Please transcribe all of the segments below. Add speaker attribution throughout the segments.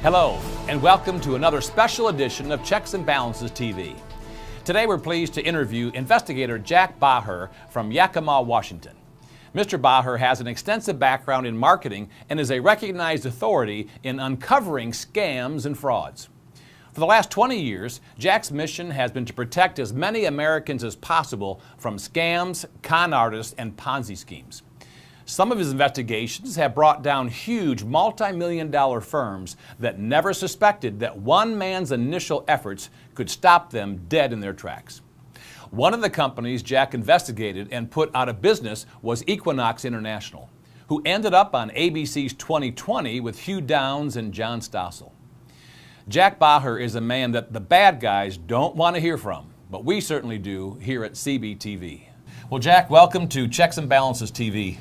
Speaker 1: Hello, and welcome to another special edition of Checks and Balances TV. Today we're pleased to interview investigator Jack Baugher from Yakima, Washington. Mr. Baugher has an extensive background in marketing and is a recognized authority in uncovering scams and frauds. For the last 20 years, Jack's mission has been to protect as many Americans as possible from scams, con artists, and Ponzi schemes. Some of his investigations have brought down huge multi-million-dollar firms that never suspected that one man's initial efforts could stop them dead in their tracks. One of the companies Jack investigated and put out of business was Equinox International, who ended up on ABC's 2020 with Hugh Downs and John Stossel. Jack Baugher is a man that the bad guys don't want to hear from, but we certainly do here at CBTV. Well, Jack, welcome to Checks and Balances TV.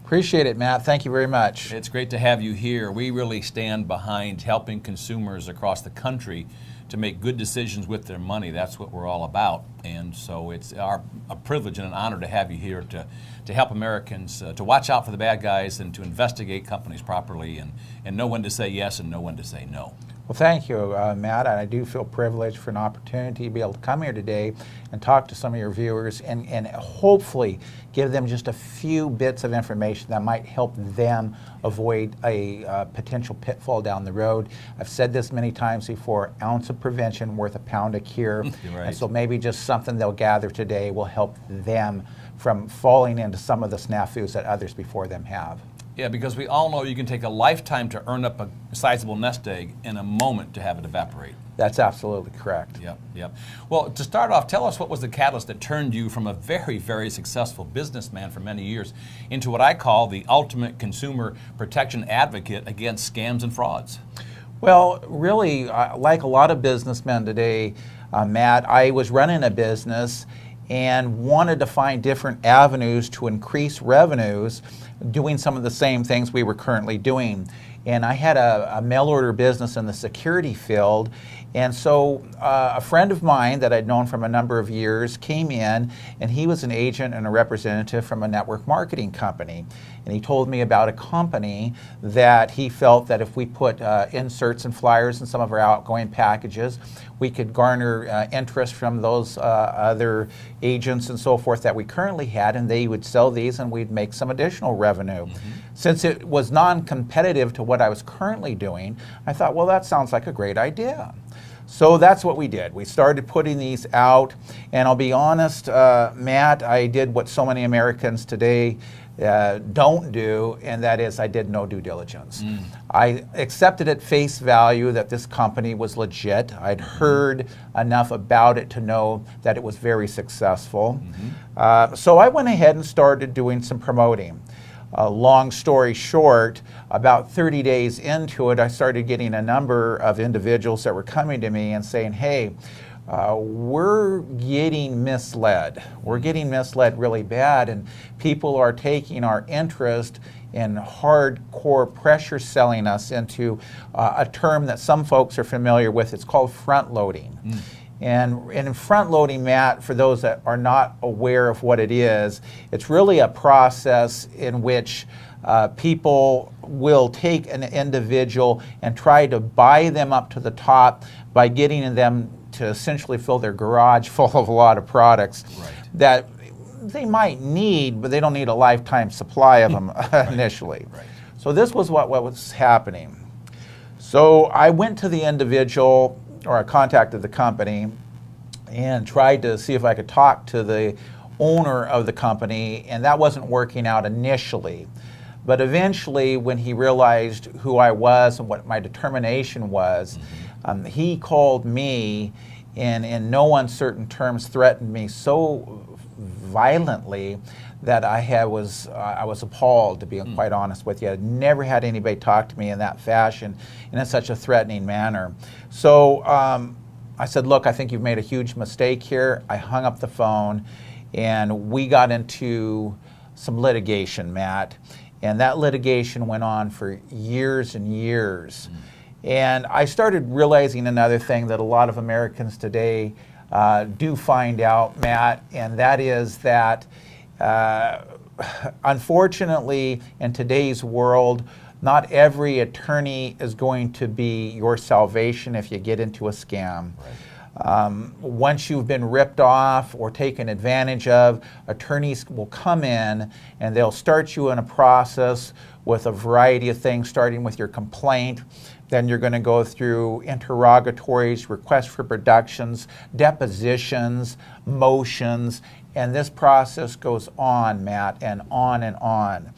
Speaker 2: Appreciate it, Matt. Thank you very much.
Speaker 1: It's great to have you here. We really stand behind helping consumers across the country to make good decisions with their money. That's what we're all about. And so it's a privilege and an honor to have you here to help Americans to watch out for the bad guys and to investigate companies properly and know when to say yes and know when to say no.
Speaker 2: Well, thank you, Matt. I do feel privileged for an opportunity to be able to come here today and talk to some of your viewers and hopefully give them just a few bits of information that might help them avoid a potential pitfall down the road. I've said this many times before, ounce of prevention worth a pound of cure.
Speaker 1: Right.
Speaker 2: And so maybe just something they'll gather today will help them from falling into some of the snafus that others before them have.
Speaker 1: Yeah, because we all know you can take a lifetime to earn up a sizable nest egg and a moment to have it evaporate.
Speaker 2: That's absolutely correct.
Speaker 1: Yep. Well, to start off, tell us what was the catalyst that turned you from a very, very successful businessman for many years into what I call the ultimate consumer protection advocate against scams and frauds?
Speaker 2: Well, really, like a lot of businessmen today, Matt, I was running a business and wanted to find different avenues to increase revenues doing some of the same things we were currently doing. And I had a mail order business in the security field, and so a friend of mine that I'd known from a number of years came in, and he was an agent and a representative from a network marketing company. And he told me about a company that he felt that if we put inserts and flyers in some of our outgoing packages, we could garner interest from those other agents and so forth that we currently had, and they would sell these and we'd make some additional revenue. Since it was non-competitive to what I was currently doing, I thought, well, that sounds like a great idea. So that's what we did. We started putting these out, and I'll be honest, Matt, I did what so many Americans today don't do, and that is I did no due diligence. I accepted at face value that this company was legit. I'd heard enough about it to know that it was very successful. So I went ahead and started doing some promoting. Long story short, about 30 days into it, I started getting a number of individuals that were coming to me and saying, hey, we're getting misled. We're getting misled really bad, and people are taking our interest in hardcore pressure selling us into a term that some folks are familiar with. It's called front loading. And in front loading, Matt, for those that are not aware of what it is, it's really a process in which people will take an individual and try to buy them up to the top by getting them to essentially fill their garage full of a lot of products that they might need, but they don't need a lifetime supply of them initially. So this was what was happening. So I went to the individual, or I contacted the company and tried to see if I could talk to the owner of the company, and that wasn't working out initially. But eventually, when he realized who I was and what my determination was, he called me and in no uncertain terms threatened me so violently that I was appalled, to be quite honest with you. I'd never had anybody talk to me in that fashion and in such a threatening manner. So I said, look, I think you've made a huge mistake here. I hung up the phone and we got into some litigation, Matt. And that litigation went on for years and years. And I started realizing another thing that a lot of Americans today do find out, Matt, and that is that unfortunately in today's world not every attorney is going to be your salvation if you get into a scam. Once you've been ripped off or taken advantage of, attorneys will come in and they'll start you in a process with a variety of things, starting with your complaint. Then you're going to go through interrogatories, requests for productions, depositions, motions, and this process goes on, Matt, and on and on.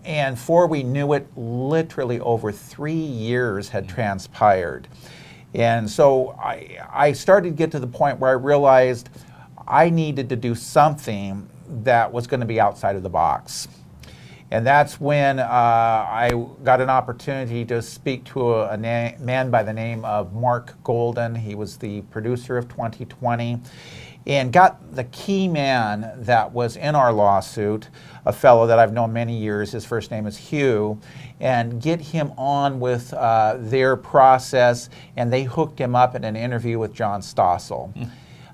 Speaker 2: And before we knew it, literally over 3 years had transpired. And so I started to get to the point where I realized I needed to do something that was going to be outside of the box. And that's when I got an opportunity to speak to a man by the name of Mark Golden. He was the producer of 2020, and got the key man that was in our lawsuit, a fellow that I've known many years. His first name is Hugh, and get him on with their process, and they hooked him up in an interview with John Stossel.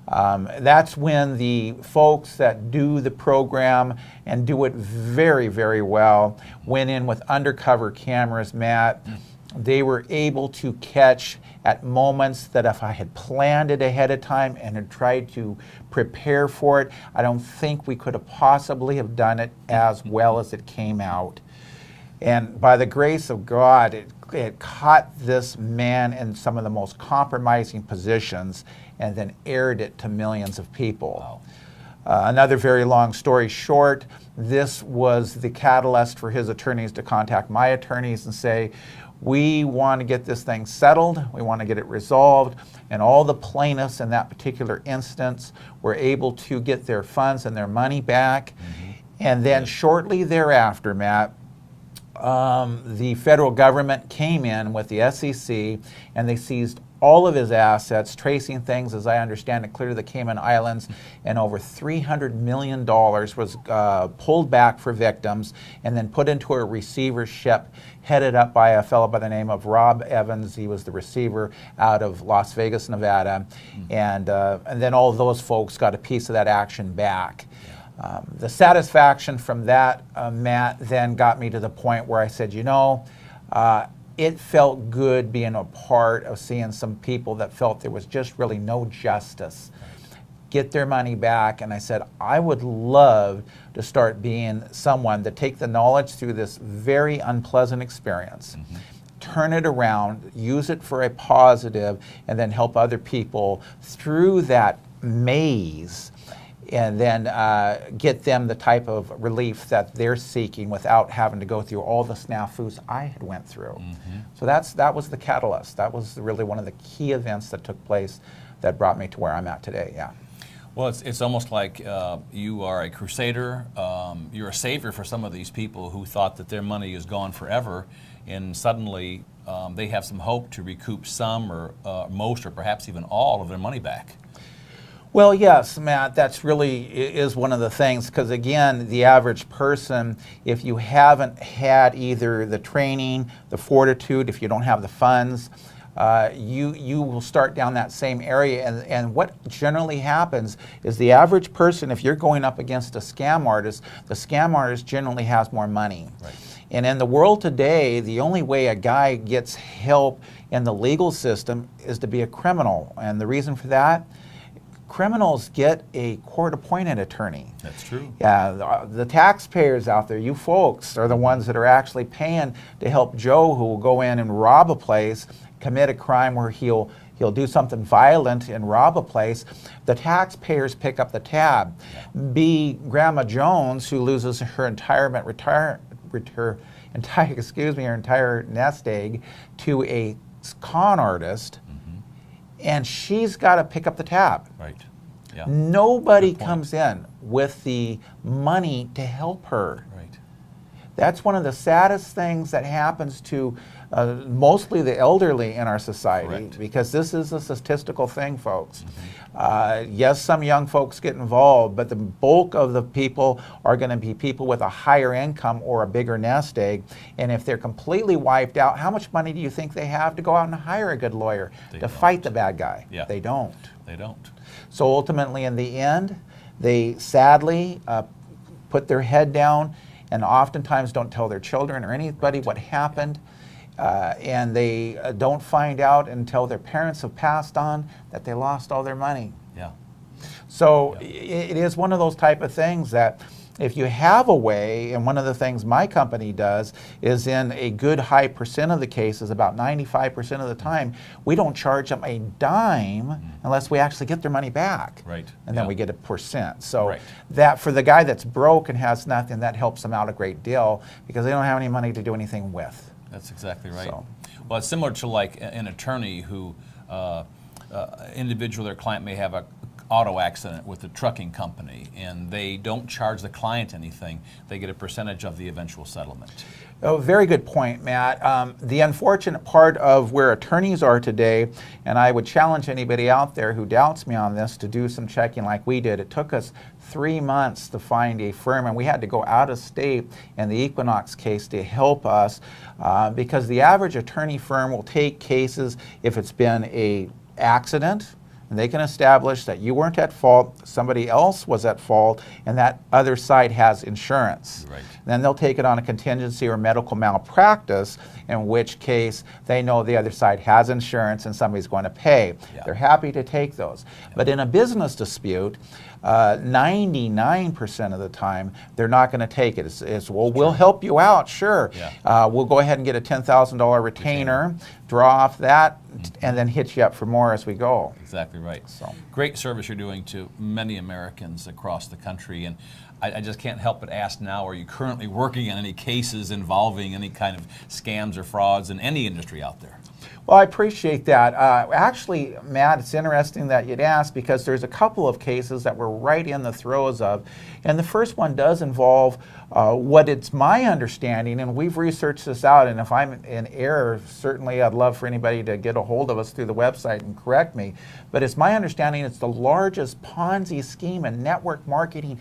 Speaker 2: That's when the folks that do the program and do it very, very well went in with undercover cameras, Matt. They were able to catch at moments that if I had planned it ahead of time and had tried to prepare for it, I don't think we could have possibly have done it as well as it came out. And by the grace of God, it caught this man in some of the most compromising positions and then aired it to millions of people. Wow. Another very long story short, this was the catalyst for his attorneys to contact my attorneys and say, we want to get this thing settled, we want to get it resolved, and all the plaintiffs in that particular instance were able to get their funds and their money back. And then shortly thereafter, Matt, the federal government came in with the SEC and they seized all of his assets, tracing things, as I understand it, clear to the Cayman Islands, and over $300 million was pulled back for victims and then put into a receivership headed up by a fellow by the name of Rob Evans. He was the receiver out of Las Vegas, Nevada, and then all of those folks got a piece of that action back. The satisfaction from that, Matt, then got me to the point where I said, you know, it felt good being a part of seeing some people that felt there was just really no justice get their money back. And I said, I would love to start being someone that take the knowledge through this very unpleasant experience, turn it around, use it for a positive, and then help other people through that maze, and then get them the type of relief that they're seeking without having to go through all the snafus I had went through. So that was the catalyst. That was really one of the key events that took place that brought me to where I'm at today, yeah.
Speaker 1: Well, it's almost like you are a crusader, you're a savior for some of these people who thought that their money is gone forever, and suddenly they have some hope to recoup some or most or perhaps even all of their money back.
Speaker 2: Well, yes, Matt, that's really is one of the things, because again, the average person, if you haven't had either the training, the fortitude, if you don't have the funds, you will start down that same area. And what generally happens is the average person, if you're going up against a scam artist, the scam artist generally has more money. Right. And in the world today, the only way a guy gets help in the legal system is to be a criminal. And the reason for that, criminals get a court-appointed attorney.
Speaker 1: That's true.
Speaker 2: Yeah, the taxpayers out there, you folks, are the ones that are actually paying to help Joe, who will go in and rob a place, commit a crime where he'll do something violent and rob a place. The taxpayers pick up the tab. B, Grandma Jones, who loses her entire nest egg to a con artist, and she's got to pick up the tab.
Speaker 1: Right. Yeah.
Speaker 2: Nobody comes in with the money to help her.
Speaker 1: Right.
Speaker 2: That's one of the saddest things that happens to mostly the elderly in our society. Correct. Because this is a statistical thing, folks. Yes, some young folks get involved, but the bulk of the people are going to be people with a higher income or a bigger nest egg. And if they're completely wiped out, how much money do you think they have to go out and hire a good lawyer to fight the bad guy?
Speaker 1: Yeah.
Speaker 2: They don't.
Speaker 1: They don't.
Speaker 2: So ultimately, in the end, they sadly put their head down and oftentimes don't tell their children or anybody what happened. And they don't find out until their parents have passed on that they lost all their money.
Speaker 1: Yeah.
Speaker 2: So it is one of those type of things that if you have a way, and one of the things my company does is in a good high percent of the cases, about 95% of the time, we don't charge them a dime unless we actually get their money back.
Speaker 1: Right.
Speaker 2: And then we get a percent. So
Speaker 1: Right.
Speaker 2: that for the guy that's broke and has nothing, that helps them out a great deal because they don't have any money to do anything with.
Speaker 1: That's exactly right.
Speaker 2: So.
Speaker 1: Well, it's similar to like an attorney who, individual, their client may have a auto accident with the trucking company and they don't charge the client anything. They get a percentage of the eventual settlement.
Speaker 2: Oh, very good point, Matt. The unfortunate part of where attorneys are today, and I would challenge anybody out there who doubts me on this to do some checking like we did. It took us 3 months to find a firm, and we had to go out of state in the Equinox case to help us because the average attorney firm will take cases if it's been an accident, and they can establish that you weren't at fault, somebody else was at fault, and that other side has insurance.
Speaker 1: Right.
Speaker 2: Then they'll take it on a contingency or medical malpractice, in which case they know the other side has insurance and somebody's going to pay.
Speaker 1: Yeah.
Speaker 2: They're happy to take those. Yeah. But in a business dispute, 99% of the time, they're not going to take it. It's well, we'll help you out, sure.
Speaker 1: Yeah.
Speaker 2: We'll go ahead and get a $10,000 retainer, draw off that, and then hit you up for more as we go.
Speaker 1: Exactly right.
Speaker 2: So.
Speaker 1: Great service you're doing to many Americans across the country, and I just can't help but ask now, are you currently working on any cases involving any kind of scams or frauds in any industry out there?
Speaker 2: Well, I appreciate that. Actually, Matt, it's interesting that you'd ask because there's a couple of cases that we're right in the throes of. And the first one does involve what it's my understanding, and we've researched this out, and if I'm in error, certainly I'd love for anybody to get a hold of us through the website and correct me. But it's my understanding it's the largest Ponzi scheme in network marketing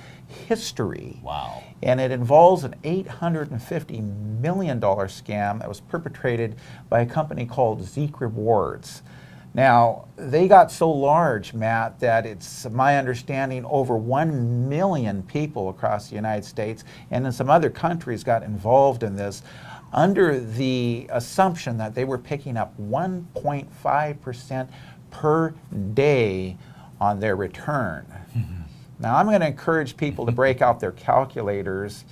Speaker 2: history.
Speaker 1: Wow.
Speaker 2: And it involves an $850 million scam that was perpetrated by a company called Zeek Rewards. Now, they got so large, Matt, that it's my understanding over 1 million people across the United States and in some other countries got involved in this under the assumption that they were picking up 1.5% per day on their return. Now, I'm going to encourage people to break out their calculators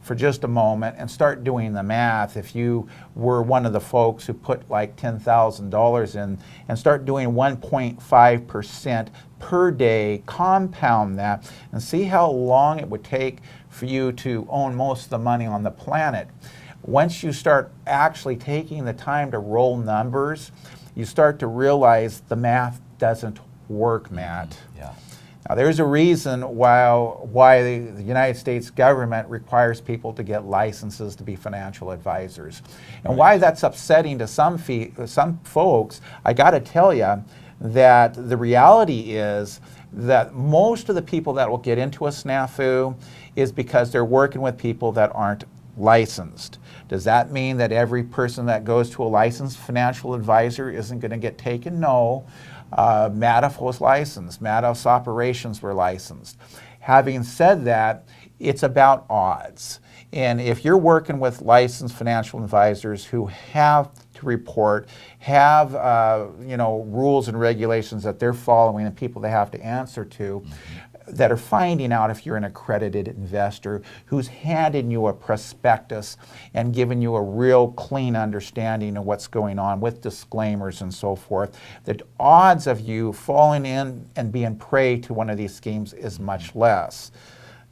Speaker 2: for just a moment and start doing the math. If you were one of the folks who put like $10,000 in and start doing 1.5% per day, compound that, and see how long it would take for you to own most of the money on the planet. Once you start actually taking the time to roll numbers, you start to realize the math doesn't work, Matt.
Speaker 1: Yeah.
Speaker 2: Now, there's a reason why the United States government requires people to get licenses to be financial advisors. And why that's upsetting to some folks, I got to tell you that the reality is that most of the people that will get into a snafu is because they're working with people that aren't licensed. Does that mean that every person that goes to a licensed financial advisor isn't going to get taken? No. Madoff was licensed. Madoff's operations were licensed. Having said that, it's about odds. And if you're working with licensed financial advisors who have to report, have rules and regulations that they're following and people they have to answer to, that are finding out if you're an accredited investor, who's handing you a prospectus and giving you a real clean understanding of what's going on with disclaimers and so forth, the odds of you falling in and being prey to one of these schemes is much less.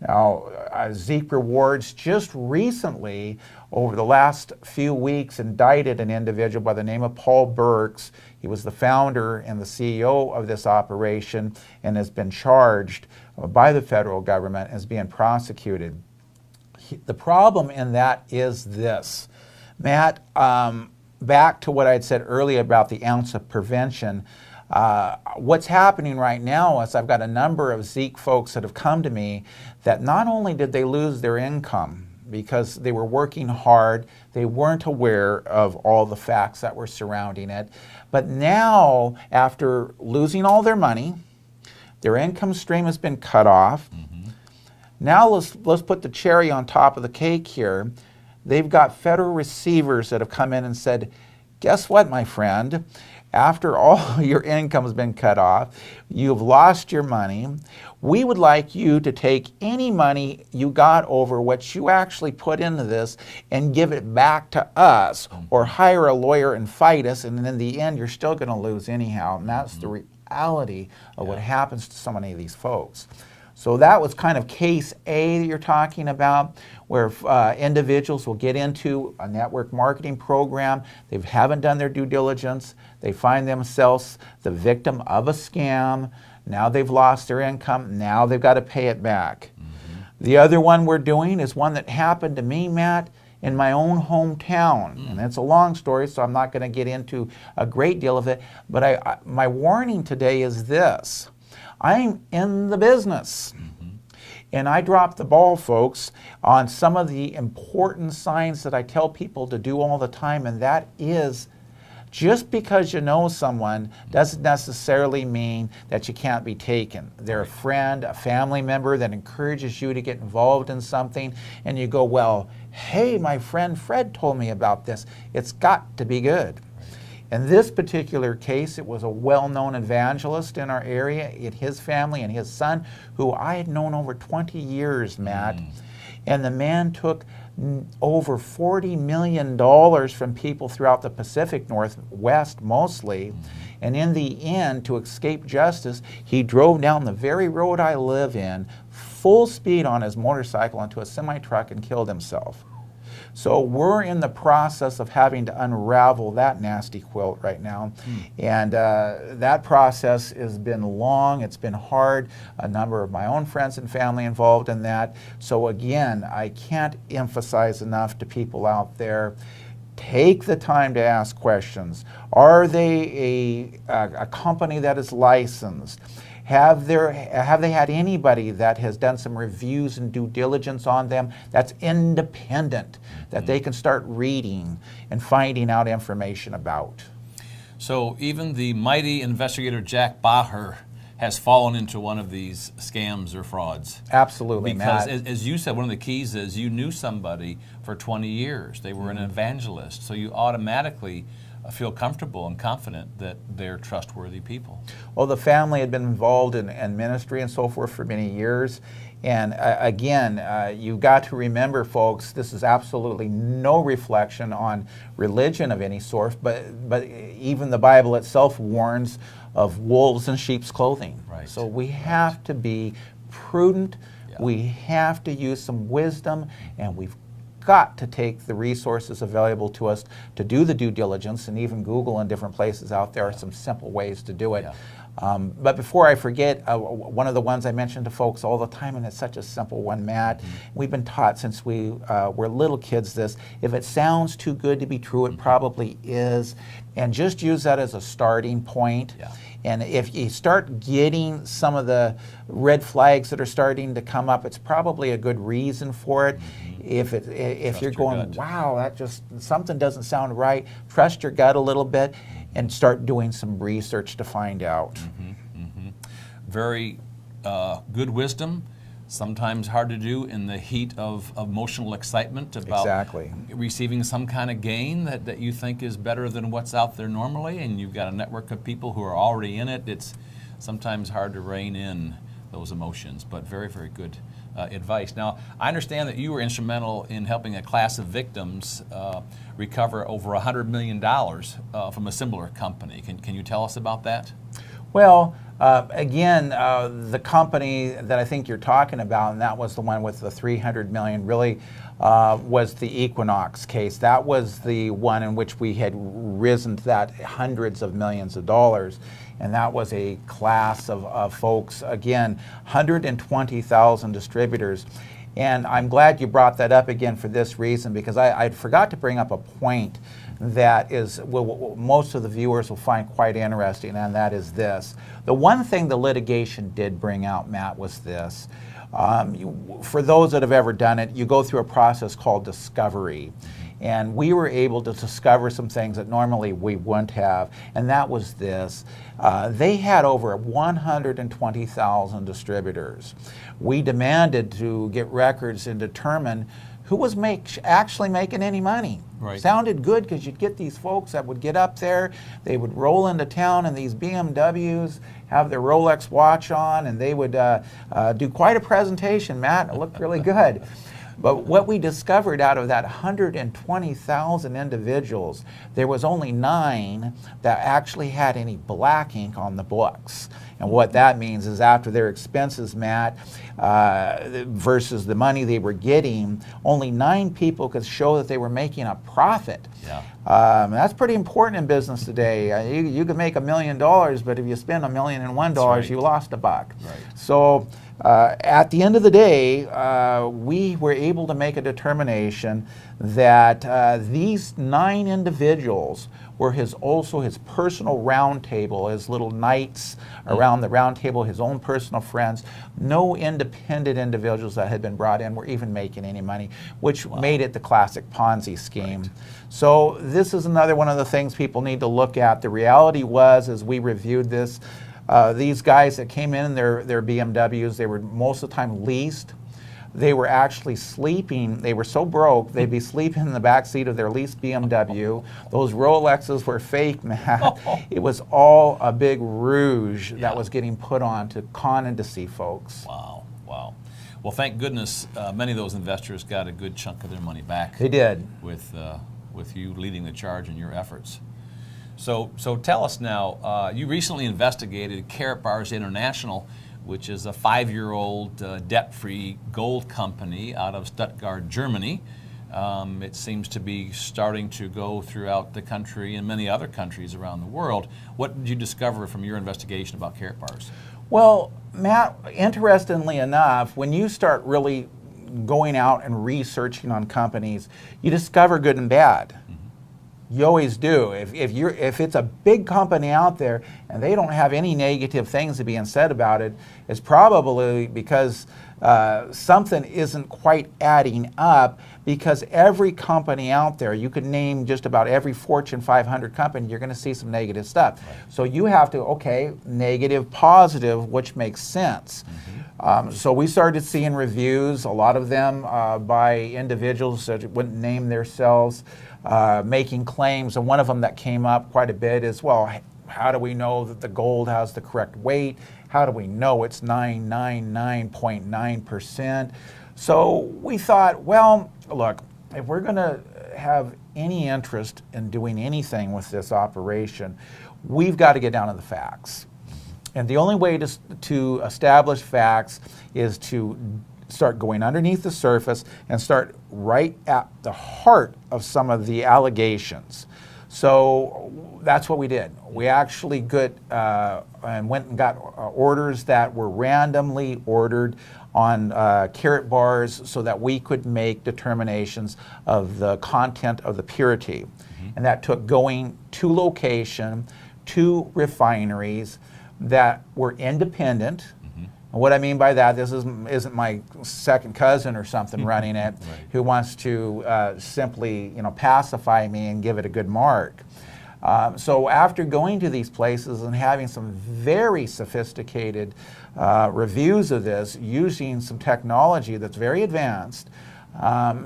Speaker 2: Now, Zeek Rewards just recently, over the last few weeks, indicted an individual by the name of Paul Burks. He was the founder and the CEO of this operation and has been charged by the federal government as being prosecuted. The problem in that is this. Matt, back to what I'd said earlier about the ounce of prevention, what's happening right now is I've got a number of Zeek folks that have come to me that not only did they lose their income because they were working hard, they weren't aware of all the facts that were surrounding it, but now after losing all their money, their income stream has been cut off, Now let's put the cherry on top of the cake here. They've got federal receivers that have come in and said, guess what, my friend? After all your income has been cut off, you've lost your money. We would like you to take any money you got over what you actually put into this and give it back to us, or hire a lawyer and fight us, and in the end you're still going to lose anyhow. And that's the reality of what happens to so many of these folks. So that was kind of case A that you're talking about, where individuals will get into a network marketing program, they haven't done their due diligence, they find themselves the victim of a scam, now they've lost their income, now they've got to pay it back. The other one we're doing is one that happened to me, Matt, in my own hometown. And it's a long story, so I'm not going to get into a great deal of it, but my warning today is this. I'm in the business. And I dropped the ball, folks, on some of the important signs that I tell people to do all the time, and that is, just because you know someone doesn't necessarily mean that you can't be taken. They're a friend, a family member that encourages you to get involved in something, and you go, well, hey, my friend Fred told me about this. It's got to be good. In this particular case, it was a well-known evangelist in our area, his family and his son, who I had known over 20 years, Matt. And the man took over $40 million from people throughout the Pacific Northwest mostly. And in the end, to escape justice, he drove down the very road I live in, full speed on his motorcycle into a semi-truck and killed himself. So we're in the process of having to unravel that nasty quilt right now. And that process has been long, it's been hard, a number of my own friends and family involved in that. So again, I can't emphasize enough to people out there, take the time to ask questions. Are they a company that is licensed? Have they had anybody that has done some reviews and due diligence on them that's independent, that they can start reading and finding out information about?
Speaker 1: So even the mighty investigator Jack Baugher has fallen into one of these scams or frauds.
Speaker 2: Absolutely,
Speaker 1: because
Speaker 2: Matt.
Speaker 1: as you said, one of the keys is you knew somebody for 20 years. They were an evangelist, so you automatically feel comfortable and confident that they're trustworthy people.
Speaker 2: Well, the family had been involved in ministry and so forth for many years. And again, you've got to remember, folks, this is absolutely no reflection on religion of any sort, but even the Bible itself warns of wolves in sheep's clothing.
Speaker 1: Right.
Speaker 2: So we have to be prudent, we have to use some wisdom, and we've got to take the resources available to us to do the due diligence, and even Google and different places out there are some simple ways to do it. But before I forget, one of the ones I mention to folks all the time, and it's such a simple one, Matt, we've been taught since we were little kids this, if it sounds too good to be true, it probably is, and just use that as a starting point. And if you start getting some of the red flags that are starting to come up, it's probably a good reason for it. If you're going, wow, that just, something doesn't sound right, trust your gut a little bit and start doing some research to find out.
Speaker 1: Very good wisdom, sometimes hard to do in the heat of emotional excitement about receiving some kind of gain that you think is better than what's out there normally, and you've got a network of people who are already in it. It's sometimes hard to rein in those emotions, but very, very good advice. Now, I understand that you were instrumental in helping a class of victims recover over $100 million from a similar company. Can you tell us about that?
Speaker 2: Well, again, the company that I think you're talking about, and that was the one with the $300 million, really was the Equinox case. That was the one in which we had risen to that hundreds of millions of dollars. And that was a class of folks, again, 120,000 distributors. And I'm glad you brought that up again for this reason, because I forgot to bring up a point that is, most of the viewers will find quite interesting, and that is this. The one thing the litigation did bring out, Matt, was this. For those that have ever done it, you go through a process called discovery. and we were able to discover some things that normally we wouldn't have, and that was this. They had over 120,000 distributors. We demanded to get records and determine who was actually making any money.
Speaker 1: Right.
Speaker 2: Sounded good because you'd get these folks that would get up there, they would roll into town in these BMWs, have their Rolex watch on, and they would do quite a presentation, Matt. It looked really good. But what we discovered out of that 120,000 individuals, there was only 9 that actually had any black ink on the books. And what that means is after their expenses, Matt, versus the money they were getting, only 9 people could show that they were making a profit.
Speaker 1: Yeah.
Speaker 2: That's pretty important in business today. You can make $1 million, but if you spend $1,001,000,
Speaker 1: right.
Speaker 2: you lost $1.
Speaker 1: Right.
Speaker 2: So at the end of the day, we were able to make a determination that these 9 individuals were also his personal round table, his little knights around the round table, his own personal friends. No independent individuals that had been brought in were even making any money, which made it the classic Ponzi scheme.
Speaker 1: Right.
Speaker 2: So this is another one of the things people need to look at. The reality was, as we reviewed this, these guys that came in their BMWs, they were most of the time leased. They were actually sleeping. They were so broke, they'd be sleeping in the back seat of their leased BMW. Those Rolexes were fake, man. It was all a big rouge that was getting put on to con and deceive folks.
Speaker 1: Wow, wow. Well, thank goodness many of those investors got a good chunk of their money back.
Speaker 2: They did.
Speaker 1: With you leading the charge in your efforts. So tell us now, you recently investigated Karatbars International, which is a 5-year-old debt-free gold company out of Stuttgart, Germany. It seems to be starting to go throughout the country and many other countries around the world. What did you discover from your investigation about Karatbars?
Speaker 2: Well, Matt, interestingly enough, when you start really going out and researching on companies, you discover good and bad. You always do. If it's a big company out there and they don't have any negative things to be said about it, it's probably because something isn't quite adding up, because every company out there, you could name just about every Fortune 500 company, you're going to see some negative stuff. Right. So you have to, okay, negative, positive, which makes sense. So we started seeing reviews, a lot of them by individuals that wouldn't name themselves, making claims, and one of them that came up quite a bit is, well, how do we know that the gold has the correct weight? How do we know it's 999.9%? So we thought, well, look, if we're going to have any interest in doing anything with this operation, we've got to get down to the facts. And the only way to establish facts is to start going underneath the surface and start right at the heart of some of the allegations. So that's what we did. We actually went and got orders that were randomly ordered on Karatbars so that we could make determinations of the content of the purity. And that took going to location, to refineries that were independent. And what I mean by that, this isn't my second cousin or something running it, who wants to simply, pacify me and give it a good mark. So after going to these places and having some very sophisticated reviews of this, using some technology that's very advanced,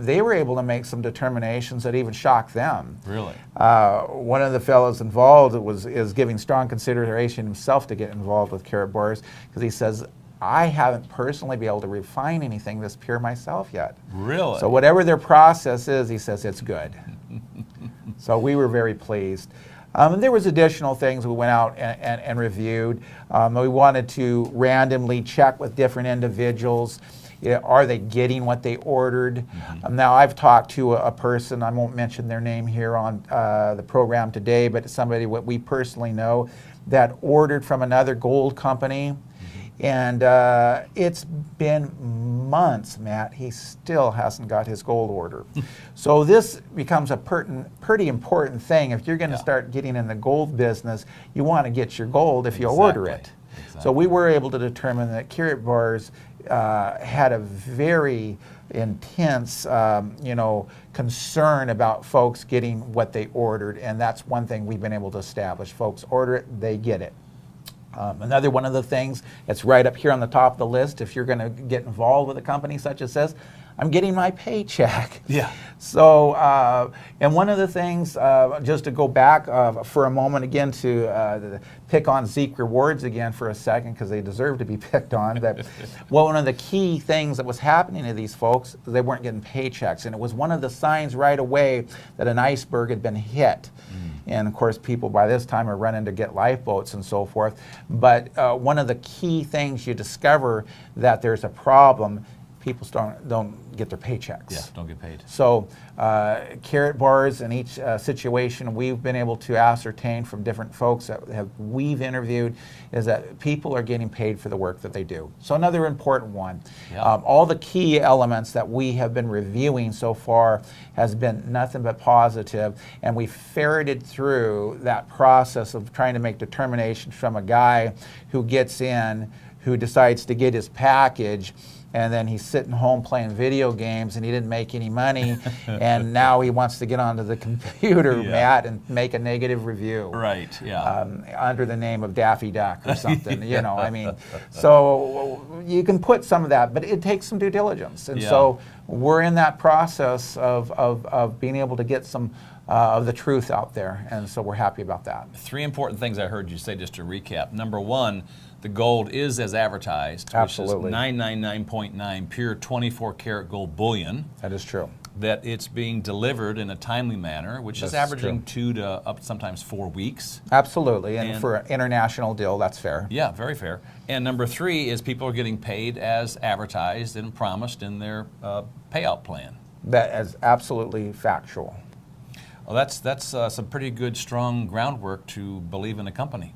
Speaker 2: they were able to make some determinations that even shocked them.
Speaker 1: Really?
Speaker 2: One of the fellows involved is giving strong consideration himself to get involved with Karatbars, because he says, I haven't personally been able to refine anything this pure myself yet.
Speaker 1: Really?
Speaker 2: So whatever their process is, he says it's good. So we were very pleased. And there was additional things we went out and reviewed. We wanted to randomly check with different individuals. Are they getting what they ordered? Now, I've talked to a person, I won't mention their name here on the program today, but it's somebody what we personally know that ordered from another gold company. And it's been months, Matt, he still hasn't got his gold order. So this becomes a pretty important thing. If you're going to start getting in the gold business, you want to get your gold if you order it. So we were able to determine that Karatbars had a very intense, you know, concern about folks getting what they ordered, and that's one thing we've been able to establish. Folks order it, they get it. Another one of the things that's right up here on the top of the list, if you're going to get involved with a company such as this, I'm getting my paycheck.
Speaker 1: Yeah.
Speaker 2: So, and one of the things, just to go back for a moment again to pick on Zeke Rewards again for a second, because they deserve to be picked on, that well, one of the key things that was happening to these folks, they weren't getting paychecks. And it was one of the signs right away that an iceberg had been hit. And of course, people by this time are running to get lifeboats and so forth. But one of the key things you discover that there's a problem, people don't get their paychecks.
Speaker 1: Yeah, don't get paid.
Speaker 2: So carrot bars in each situation, we've been able to ascertain from different folks that we've interviewed is that people are getting paid for the work that they do. So another important one.
Speaker 1: Yeah.
Speaker 2: All the key elements that we have been reviewing so far has been nothing but positive, and we ferreted through that process of trying to make determinations from a guy who gets in, who decides to get his package, and then he's sitting home playing video games and he didn't make any money, and now he wants to get onto the computer, Matt, and make a negative review.
Speaker 1: Right, yeah.
Speaker 2: Under the name of Daffy Duck or something, you know, I mean, so you can put some of that, but it takes some due diligence. And so we're in that process of being able to get some of the truth out there, and so we're happy about that. 3
Speaker 1: important things I heard you say, just to recap. Number one, the gold is as advertised,
Speaker 2: Absolutely.
Speaker 1: which is 999.9 pure 24 karat gold bullion.
Speaker 2: That is true.
Speaker 1: That it's being delivered in a timely manner, which
Speaker 2: That's
Speaker 1: is averaging
Speaker 2: true.
Speaker 1: 2 to up sometimes 4 weeks.
Speaker 2: Absolutely, and for an international deal, that's fair.
Speaker 1: Yeah, very fair. And number 3 is people are getting paid as advertised and promised in their payout plan.
Speaker 2: That is absolutely factual.
Speaker 1: Well, that's some pretty good, strong groundwork to believe in a company.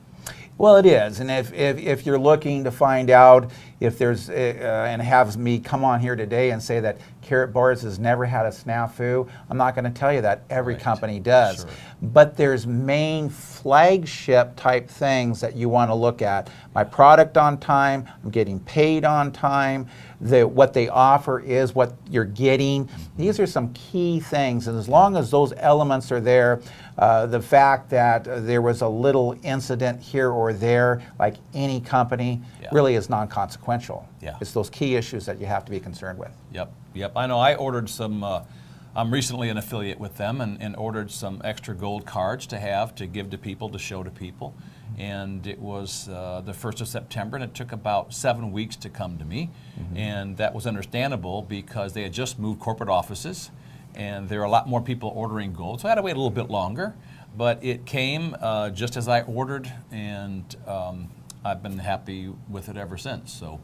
Speaker 2: Well, it is, and if you're looking to find out if there's, and have me come on here today and say that Carrot Bars has never had a snafu, I'm not going to tell you that. Every company does.
Speaker 1: Sure.
Speaker 2: But there's main flagship type things that you want to look at. My product on time, I'm getting paid on time, what they offer is what you're getting. These are some key things, and as long as those elements are there, the fact that there was a little incident here or there, like any company, really is non-consequential.
Speaker 1: Yeah.
Speaker 2: It's those key issues that you have to be concerned with.
Speaker 1: Yep, yep. I know I ordered some, I'm recently an affiliate with them, and ordered some extra gold cards to have to give to people, to show to people. And it was the 1st of September, and it took about 7 weeks to come to me. And that was understandable because they had just moved corporate offices, and there are a lot more people ordering gold. So I had to wait a little bit longer, but it came just as I ordered, and I've been happy with it ever since. So,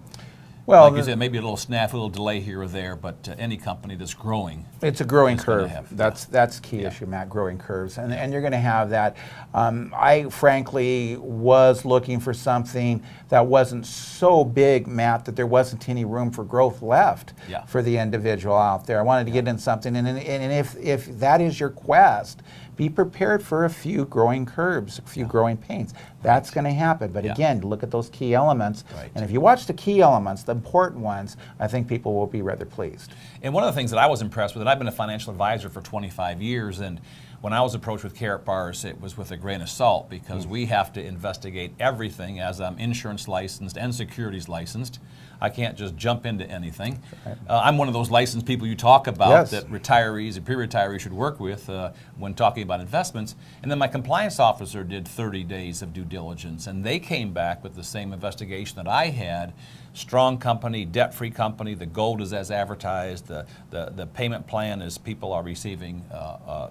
Speaker 1: well, like you said, maybe a little snafu, a little delay here or there, but any company that's growing,
Speaker 2: it's a growing curve. That's key issue, Matt. Growing curves, and you're going to have that. I frankly was looking for something that wasn't so big, Matt, that there wasn't any room for growth left for the individual out there. I wanted to get in something, and if that is your quest, be prepared for a few growing curves, a few growing pains. That's going to happen. But again, look at those key elements. And if you watch the key elements, the important ones, I think people will be rather pleased.
Speaker 1: And one of the things that I was impressed with, and I've been a financial advisor for 25 years, and when I was approached with Carrot Bars, it was with a grain of salt, because we have to investigate everything, as I'm insurance licensed and securities licensed. I can't just jump into anything. I'm one of those licensed people you talk about that retirees and pre-retirees should work with when talking about investments. And then my compliance officer did 30 days of due diligence, and they came back with the same investigation that I had. Strong company, debt-free company, the gold is as advertised, the payment plan is people are receiving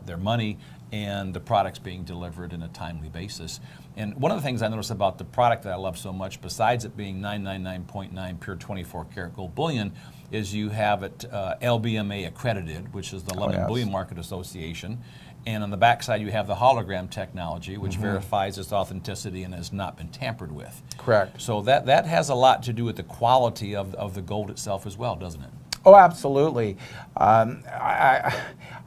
Speaker 1: their money, and the product's being delivered in a timely basis. And one of the things I noticed about the product that I love so much, besides it being 999.9 pure 24 karat gold bullion, is you have it LBMA accredited, which is the London Bullion Market Association. And on the back side, you have the hologram technology, which verifies its authenticity and has not been tampered with.
Speaker 2: Correct.
Speaker 1: So that has a lot to do with the quality of the gold itself as well, doesn't it?
Speaker 2: Oh, absolutely. I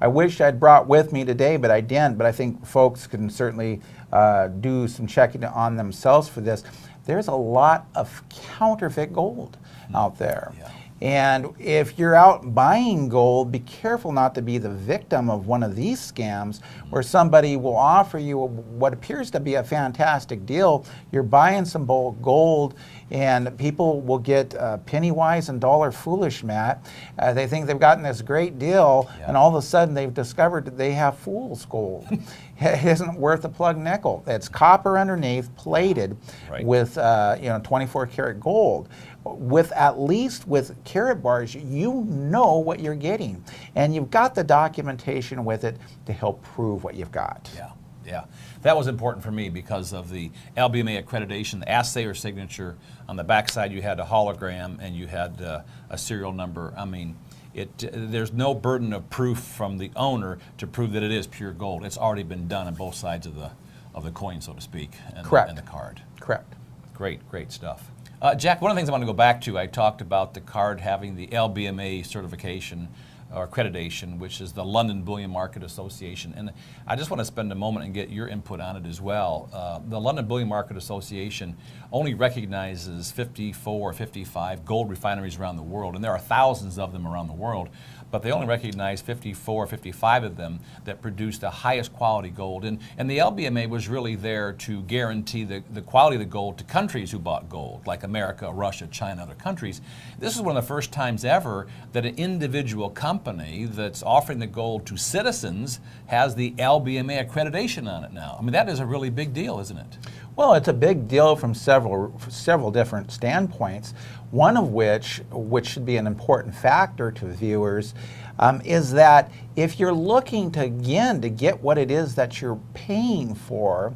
Speaker 2: wish I'd brought with me today, but I didn't. But I think folks can certainly do some checking on themselves for this. There's a lot of counterfeit gold out there. And if you're out buying gold, be careful not to be the victim of one of these scams where somebody will offer you what appears to be a fantastic deal. You're buying some gold and people will get penny wise and dollar foolish, Matt. They think they've gotten this great deal, and all of a sudden they've discovered that they have fool's gold. It isn't worth a plug nickel. It's copper underneath, plated with 24 karat gold. With at least with carat bars, you know what you're getting, and you've got the documentation with it to help prove what you've got.
Speaker 1: Yeah, that was important for me because of the LBMA accreditation, the assayer signature. On the backside, you had a hologram and you had a serial number. I mean, there's no burden of proof from the owner to prove that it is pure gold. It's already been done on both sides of the coin, so to speak, and, and the card.
Speaker 2: Correct.
Speaker 1: Great stuff. Jack, one of the things I want to go back to, I talked about the card having the LBMA certification or accreditation, which is the London Bullion Market Association. And I just want to spend a moment and get your input on it as well. The London Bullion Market Association only recognizes 54 or 55 gold refineries around the world, and there are thousands of them around the world, but they only recognize 54 or 55 of them that produce the highest quality gold. And the LBMA was really there to guarantee the quality of the gold to countries who bought gold, like America, Russia, China, other countries. This is one of the first times ever that an individual company that's offering the gold to citizens has the LBMA accreditation on it now. I mean, that is a really big deal, isn't it?
Speaker 2: Well, it's a big deal from several different standpoints. One of which should be an important factor to viewers, is that if you're looking to get what it is that you're paying for,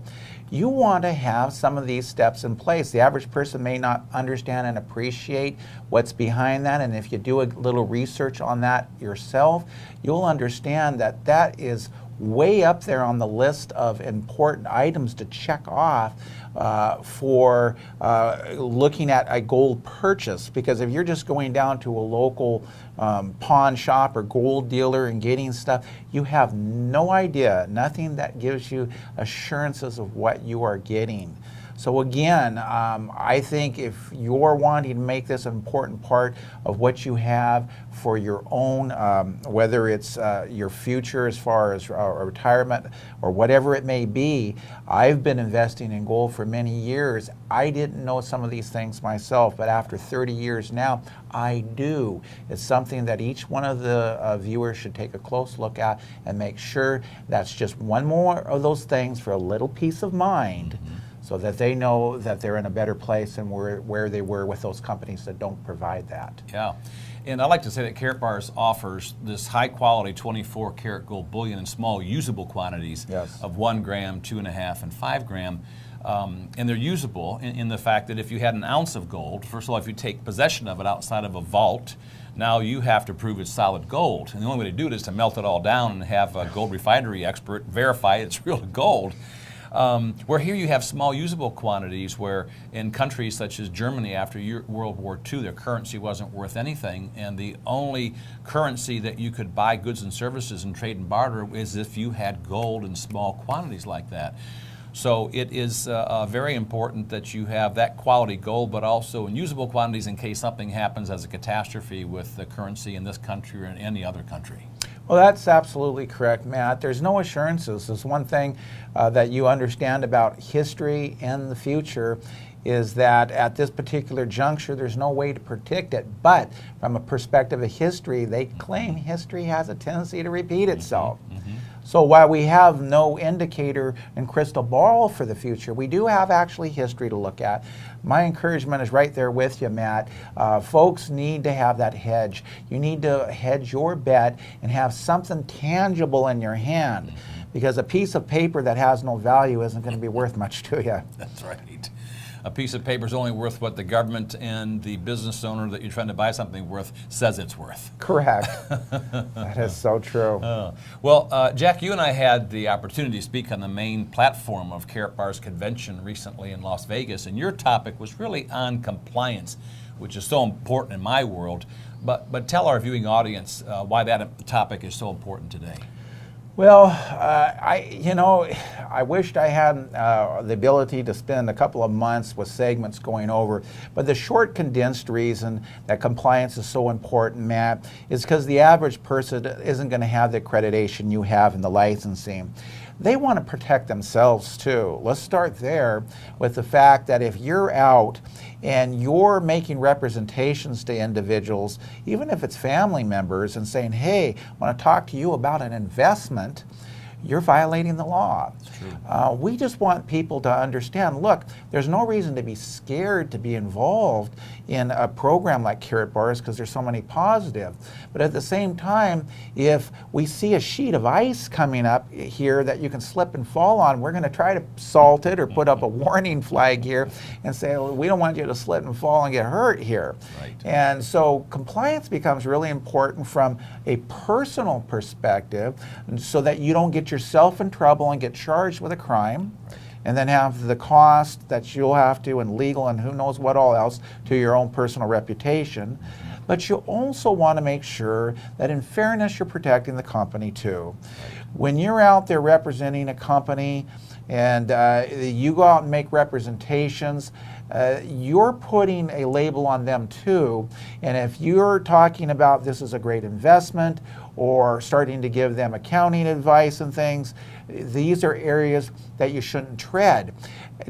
Speaker 2: you want to have some of these steps in place. The average person may not understand and appreciate what's behind that, and if you do a little research on that yourself, you'll understand that that is way up there on the list of important items to check off for looking at a gold purchase. Because if you're just going down to a local pawn shop or gold dealer and getting stuff, you have no idea, nothing that gives you assurances of what you are getting. So again, I think if you're wanting to make this an important part of what you have for your own, whether it's your future as far as retirement or whatever it may be, I've been investing in gold for many years. I didn't know some of these things myself, but after 30 years now, I do. It's something that each one of the viewers should take a close look at and make sure that's just one more of those things for a little peace of mind. So that they know that they're in a better place than where they were with those companies that don't provide that.
Speaker 1: Yeah, and I like to say that Karat Bars offers this high quality 24 karat gold bullion in small usable quantities of 1 gram, 2.5, and 5 gram. And they're usable in the fact that if you had an ounce of gold, first of all, if you take possession of it outside of a vault, now you have to prove it's solid gold. And the only way to do it is to melt it all down and have a gold refinery expert verify it's real gold. Where here you have small usable quantities where in countries such as Germany after World War II, their currency wasn't worth anything, and the only currency that you could buy goods and services and trade and barter is if you had gold in small quantities like that. So it is very important that you have that quality gold, but also in usable quantities in case something happens as a catastrophe with the currency in this country or in any other country.
Speaker 2: Well, that's absolutely correct, Matt. There's no assurances. There's one thing that you understand about history and the future is that at this particular juncture, there's no way to predict it. But from a perspective of history, they claim history has a tendency to repeat itself. So while we have no indicator and crystal ball for the future, we do have actually history to look at. My encouragement is right there with you, Matt. Folks need to have that hedge. You need to hedge your bet and have something tangible in your hand, because a piece of paper that has no value isn't going to be worth much to you.
Speaker 1: That's right. A piece of paper is only worth what the government and the business owner that you're trying to buy something worth says it's worth.
Speaker 2: Correct. That is so true.
Speaker 1: Well, Jack, you and I had the opportunity to speak on the main platform of Karat Bar's convention recently in Las Vegas, and your topic was really on compliance, which is so important in my world. But tell our viewing audience why that topic is so important today.
Speaker 2: Well, I wished I had the ability to spend a couple of months with segments going over, but the short condensed reason that compliance is so important, Matt, is because the average person isn't going to have the accreditation you have in the licensing. They want to protect themselves too. Let's start there with the fact that if you're out and you're making representations to individuals, even if it's family members, and saying, hey, I want to talk to you about an investment, you're violating the law. We just want people to understand, look, there's no reason to be scared to be involved in a program like Carrot Bars because there's so many positive. But at the same time, if we see a sheet of ice coming up here that you can slip and fall on, we're going to try to salt it or put up a warning flag here and say, well, we don't want you to slip and fall and get hurt here.
Speaker 1: Right.
Speaker 2: And so compliance becomes really important from a personal perspective so that you don't get yourself in trouble and get charged with a crime, and then have the cost that you'll have to, and legal and who knows what all else, to your own personal reputation. But you also want to make sure that in fairness you're protecting the company too. When you're out there representing a company and you go out and make representations, you're putting a label on them too. And if you're talking about this is a great investment or starting to give them accounting advice and things, these are areas that you shouldn't tread.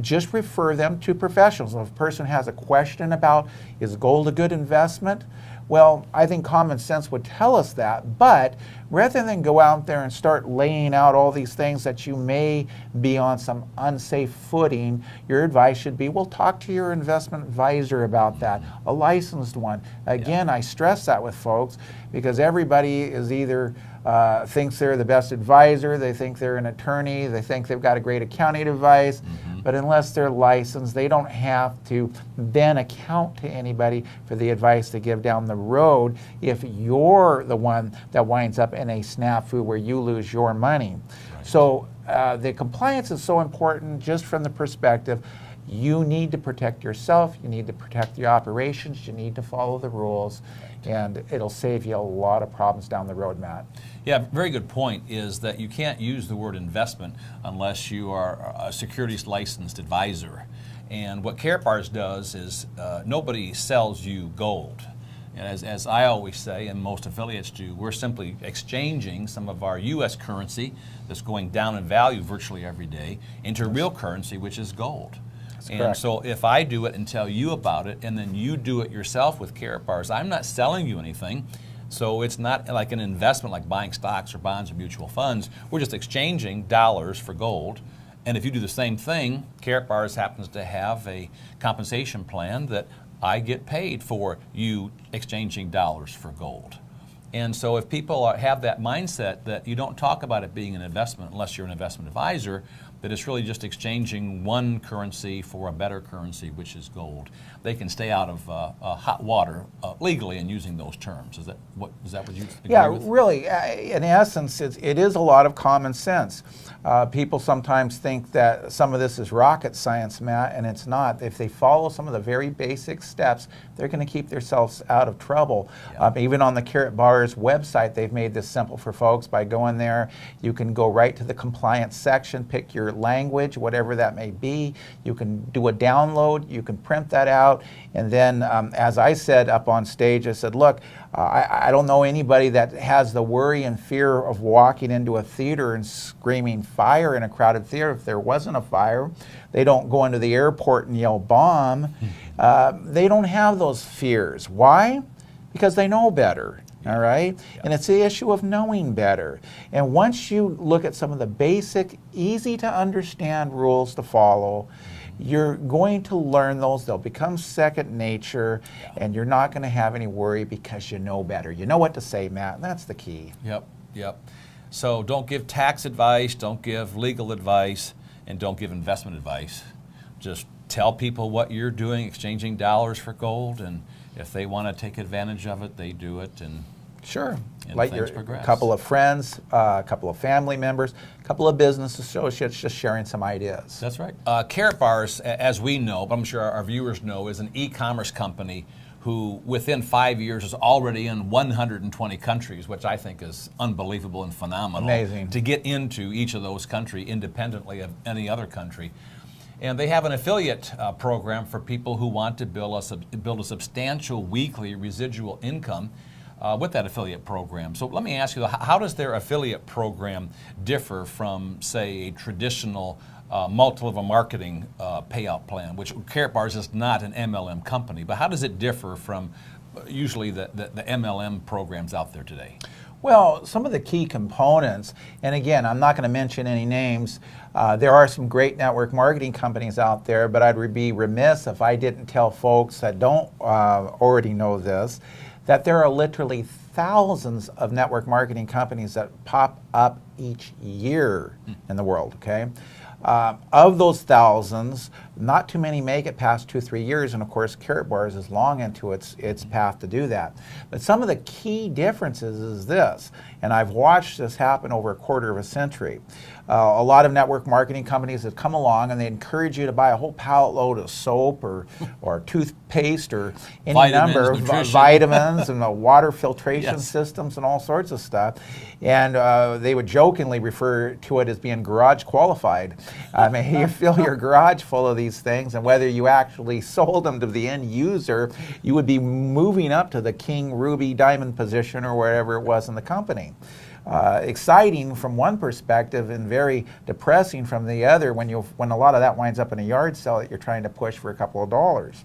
Speaker 2: Just refer them to professionals. If a person has a question about, is gold a good investment? Well, I think common sense would tell us that, but rather than go out there and start laying out all these things that you may be on some unsafe footing, your advice should be, well, talk to your investment advisor about that, a licensed one. Again, I stress that with folks because everybody is either thinks they're the best advisor, they think they're an attorney, they think they've got a great accounting advice, but unless they're licensed, they don't have to then account to anybody for the advice they give down the road if you're the one that winds up in a snafu where you lose your money. Right. So the compliance is so important just from the perspective you need to protect yourself, you need to protect your operations, you need to follow the rules, and it'll save you a lot of problems down the road, Matt.
Speaker 1: Yeah, very good point is that you can't use the word investment unless you are a securities licensed advisor. And what Carrot Bars does is nobody sells you gold. As I always say, and most affiliates do, we're simply exchanging some of our U.S. currency that's going down in value virtually every day into real currency, which is gold. And correct. So if I do it and tell you about it, and then you do it yourself with Carrot Bars, I'm not selling you anything. So it's not like an investment like buying stocks or bonds or mutual funds. We're just exchanging dollars for gold. And if you do the same thing, Carrot Bars happens to have a compensation plan that I get paid for you exchanging dollars for gold. And so if people have that mindset that you don't talk about it being an investment unless you're an investment advisor, that it's really just exchanging one currency for a better currency, which is gold, they can stay out of hot water legally in using those terms. Is that what you agree with?
Speaker 2: Really, in essence, it is a lot of common sense. People sometimes think that some of this is rocket science, Matt, and it's not. If they follow some of the very basic steps, they're going to keep themselves out of trouble. Yeah. Even on the Carrot Bars website, they've made this simple for folks. By going there, you can go right to the compliance section, pick your language, whatever that may be. You can do a download, you can print that out, and then as I said up on stage, I said, look, I don't know anybody that has the worry and fear of walking into a theater and screaming fire in a crowded theater if there wasn't a fire. They don't go into the airport and yell bomb. They don't have those fears. Why? Because they know better. All right? Yeah. And it's the issue of knowing better. And once you look at some of the basic, easy to understand rules to follow, you're going to learn those. They'll become second nature, and you're not going to have any worry because you know better. You know what to say, Matt, and that's the key.
Speaker 1: Yep. So don't give tax advice, don't give legal advice, and don't give investment advice. Just tell people what you're doing, exchanging dollars for gold, and if they want to take advantage of it, they do it. And
Speaker 2: sure.
Speaker 1: And
Speaker 2: like
Speaker 1: your
Speaker 2: couple of friends, a couple of family members, a couple of business associates just sharing some ideas.
Speaker 1: That's right. Carrot Bars, as we know, but I'm sure our viewers know, is an e-commerce company who within 5 years is already in 120 countries, which I think is unbelievable and phenomenal.
Speaker 2: Amazing.
Speaker 1: To get into each of those countries independently of any other country. And they have an affiliate program for people who want to build a substantial weekly residual income with that affiliate program. So let me ask you, how does their affiliate program differ from, say, a traditional multi-level marketing payout plan, which Karatbars is not an MLM company, but how does it differ from usually the MLM programs out there today?
Speaker 2: Well, some of the key components, and again, I'm not going to mention any names. There are some great network marketing companies out there, but I'd be remiss if I didn't tell folks that don't already know this, that there are literally thousands of network marketing companies that pop up each year in the world, okay? Of those thousands, not too many make it past 2-3 years, and of course Karatbars is long into its path to do that. But some of the key differences is this, and I've watched this happen over a quarter of a century. A lot of network marketing companies have come along and they encourage you to buy a whole pallet load of soap or toothpaste or any
Speaker 1: Vitamins,
Speaker 2: number of
Speaker 1: nutrition.
Speaker 2: vitamins and the water filtration
Speaker 1: Yes.
Speaker 2: systems and all sorts of stuff. And they would jokingly refer to it as being garage qualified. I mean, you fill your garage full of these things, and whether you actually sold them to the end user, you would be moving up to the king, ruby, diamond position or wherever it was in the company. Exciting from one perspective and very depressing from the other when a lot of that winds up in a yard sale that you're trying to push for a couple of dollars.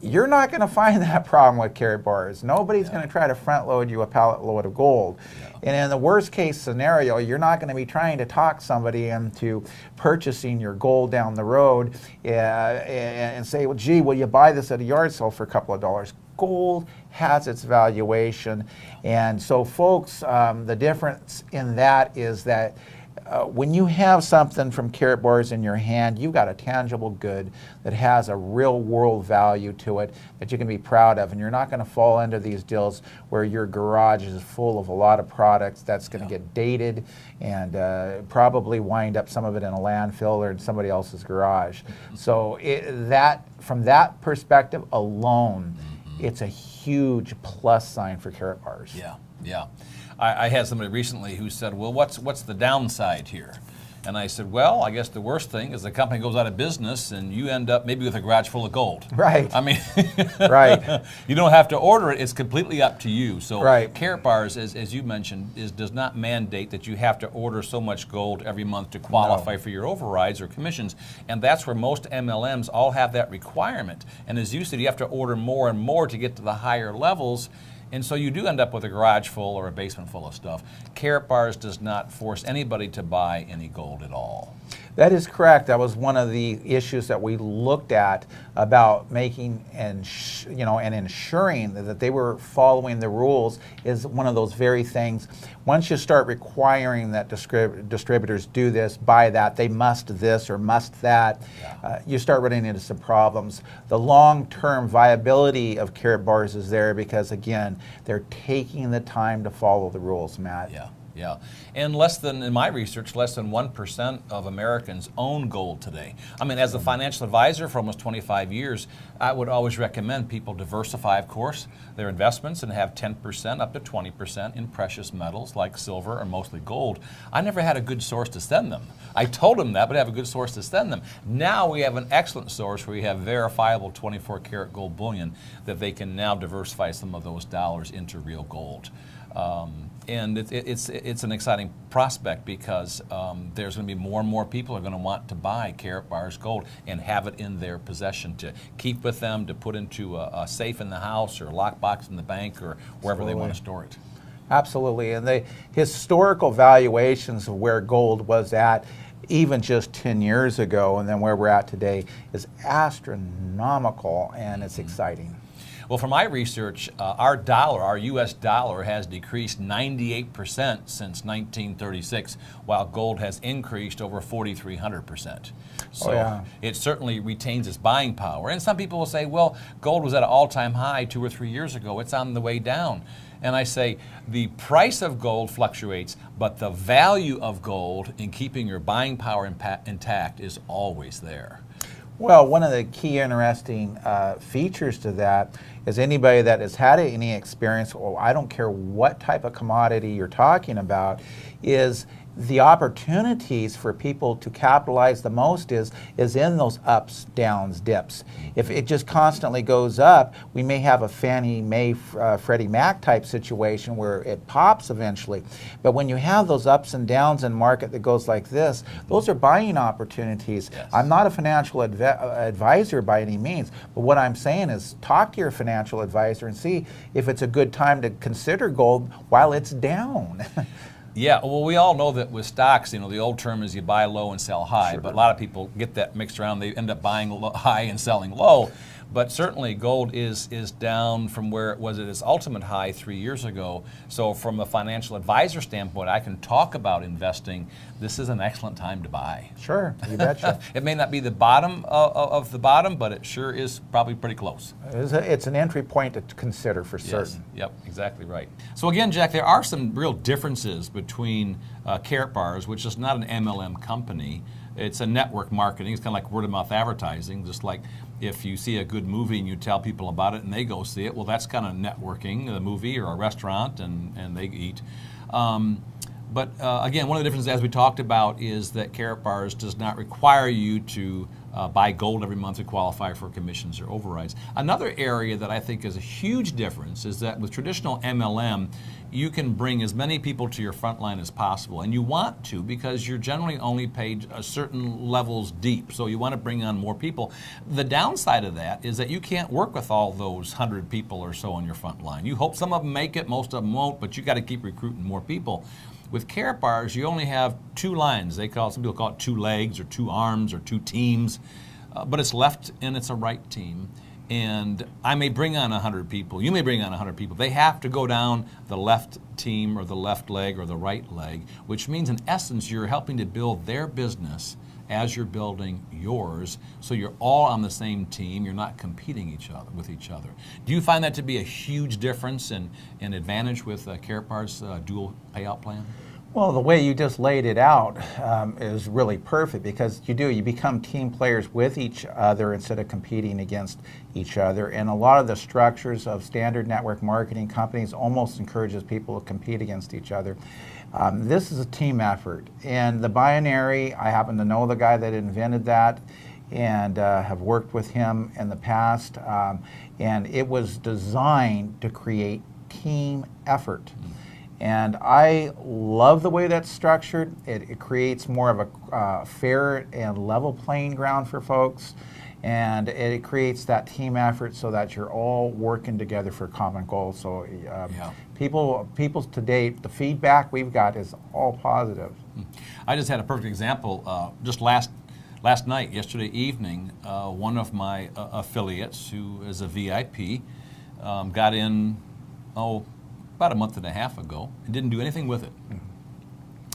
Speaker 2: You're not going to find that problem with Karatbars. Nobody's going to try to front load you a pallet load of gold. And in the worst case scenario, you're not going to be trying to talk somebody into purchasing your gold down the road and say, well, gee, will you buy this at a yard sale for a couple of dollars? Gold has its valuation. And so folks, the difference in that is that when you have something from Karatbars in your hand, you've got a tangible good that has a real world value to it that you can be proud of, and you're not going to fall into these deals where your garage is full of a lot of products that's going to get dated and probably wind up some of it in a landfill or in somebody else's garage. So from that perspective alone, it's a huge plus sign for Karatbars.
Speaker 1: Yeah, yeah. I had somebody recently who said, well, what's the downside here? And I said, well, I guess the worst thing is the company goes out of business and you end up maybe with a garage full of gold.
Speaker 2: Right.
Speaker 1: I mean,
Speaker 2: right.
Speaker 1: You don't have to order it. It's completely up to you. So
Speaker 2: right.
Speaker 1: Karatbars, as you mentioned, does not mandate that you have to order so much gold every month to qualify for your overrides or commissions. And that's where most MLMs all have that requirement. And as you said, you have to order more and more to get to the higher levels. And so you do end up with a garage full or a basement full of stuff. Karatbars does not force anybody to buy any gold at all.
Speaker 2: That is correct. That was one of the issues that we looked at about making and ensuring that they were following the rules is one of those very things. Once you start requiring that distributors do this, buy that, they must this or must that, you start running into some problems. The long-term viability of Karatbars is there because, again, they're taking the time to follow the rules, Matt.
Speaker 1: Yeah. Yeah, and in my research, less than 1% of Americans own gold today. I mean, as a financial advisor for almost 25 years, I would always recommend people diversify, of course, their investments and have 10% up to 20% in precious metals like silver or mostly gold. I never had a good source to send them. I told them that, but I have a good source to send them. Now we have an excellent source where we have verifiable 24-karat gold bullion that they can now diversify some of those dollars into real gold. And it's an exciting prospect because there's going to be more and more people are going to want to buy Karatbars gold and have it in their possession to keep with them, to put into a safe in the house or a lockbox in the bank or wherever they want to store it.
Speaker 2: Absolutely, and the historical valuations of where gold was at even just 10 years ago and then where we're at today is astronomical, and it's exciting.
Speaker 1: Well, from my research, our U.S. dollar has decreased 98% since 1936, while gold has increased over 4,300%. So it certainly retains its buying power. And some people will say, well, gold was at an all-time high 2 or 3 years ago. It's on the way down. And I say the price of gold fluctuates, but the value of gold in keeping your buying power intact is always there.
Speaker 2: Well, one of the key interesting features to that is anybody that has had any experience, or I don't care what type of commodity you're talking about, is the opportunities for people to capitalize the most is in those ups, downs, dips. If it just constantly goes up, we may have a Fannie Mae, Freddie Mac type situation where it pops eventually. But when you have those ups and downs in market that goes like this, those are buying opportunities.
Speaker 1: Yes.
Speaker 2: I'm not a financial advisor by any means, but what I'm saying is talk to your financial advisor and see if it's a good time to consider gold while it's down.
Speaker 1: Yeah, well, we all know that with stocks, you know, the old term is you buy low and sell high,
Speaker 2: Sure.
Speaker 1: but a lot of people get that mixed around. They end up buying high and selling low. But certainly gold is down from where it was at its ultimate high 3 years ago. So from a financial advisor standpoint, I can talk about investing. This is an excellent time to buy.
Speaker 2: Sure, you betcha.
Speaker 1: It may not be the bottom of the bottom, but it sure is probably pretty close.
Speaker 2: It's an entry point to consider for certain.
Speaker 1: Yes. Yep, exactly right. So again, Jack, there are some real differences between Karatbars, which is not an MLM company. It's a network marketing. It's kind of like word-of-mouth advertising, just like if you see a good movie and you tell people about it and they go see it, well, that's kind of networking, a movie or a restaurant, and they eat. But again, one of the differences, as we talked about, is that Karatbars does not require you to buy gold every month to qualify for commissions or overrides. Another area that I think is a huge difference is that with traditional MLM, you can bring as many people to your front line as possible, and you want to because you're generally only paid a certain levels deep, so you want to bring on more people. The downside of that is that you can't work with all those 100 people or so on your front line. You hope some of them make it, most of them won't, but you got to keep recruiting more people. With Karatbars, you only have two lines. Some people call it two legs or two arms or two teams, but it's left and it's a right team. And I may bring on 100 people, you may bring on 100 people. They have to go down the left team or the left leg or the right leg, which means in essence you're helping to build their business as you're building yours, so you're all on the same team, you're not competing with each other. Do you find that to be a huge difference and advantage with Karatbars' dual payout plan?
Speaker 2: Well, the way you just laid it out is really perfect because you become team players with each other instead of competing against each other. And a lot of the structures of standard network marketing companies almost encourages people to compete against each other. This is a team effort. And the binary, I happen to know the guy that invented that and have worked with him in the past. And it was designed to create team effort. And I love the way that's structured. It creates more of a fair and level playing ground for folks. And it creates that team effort so that you're all working together for a common goal. So people to date, the feedback we've got is all positive.
Speaker 1: I just had a perfect example. Just last night, yesterday evening, one of my affiliates, who is a VIP, got in, about a month and a half ago, and didn't do anything with it.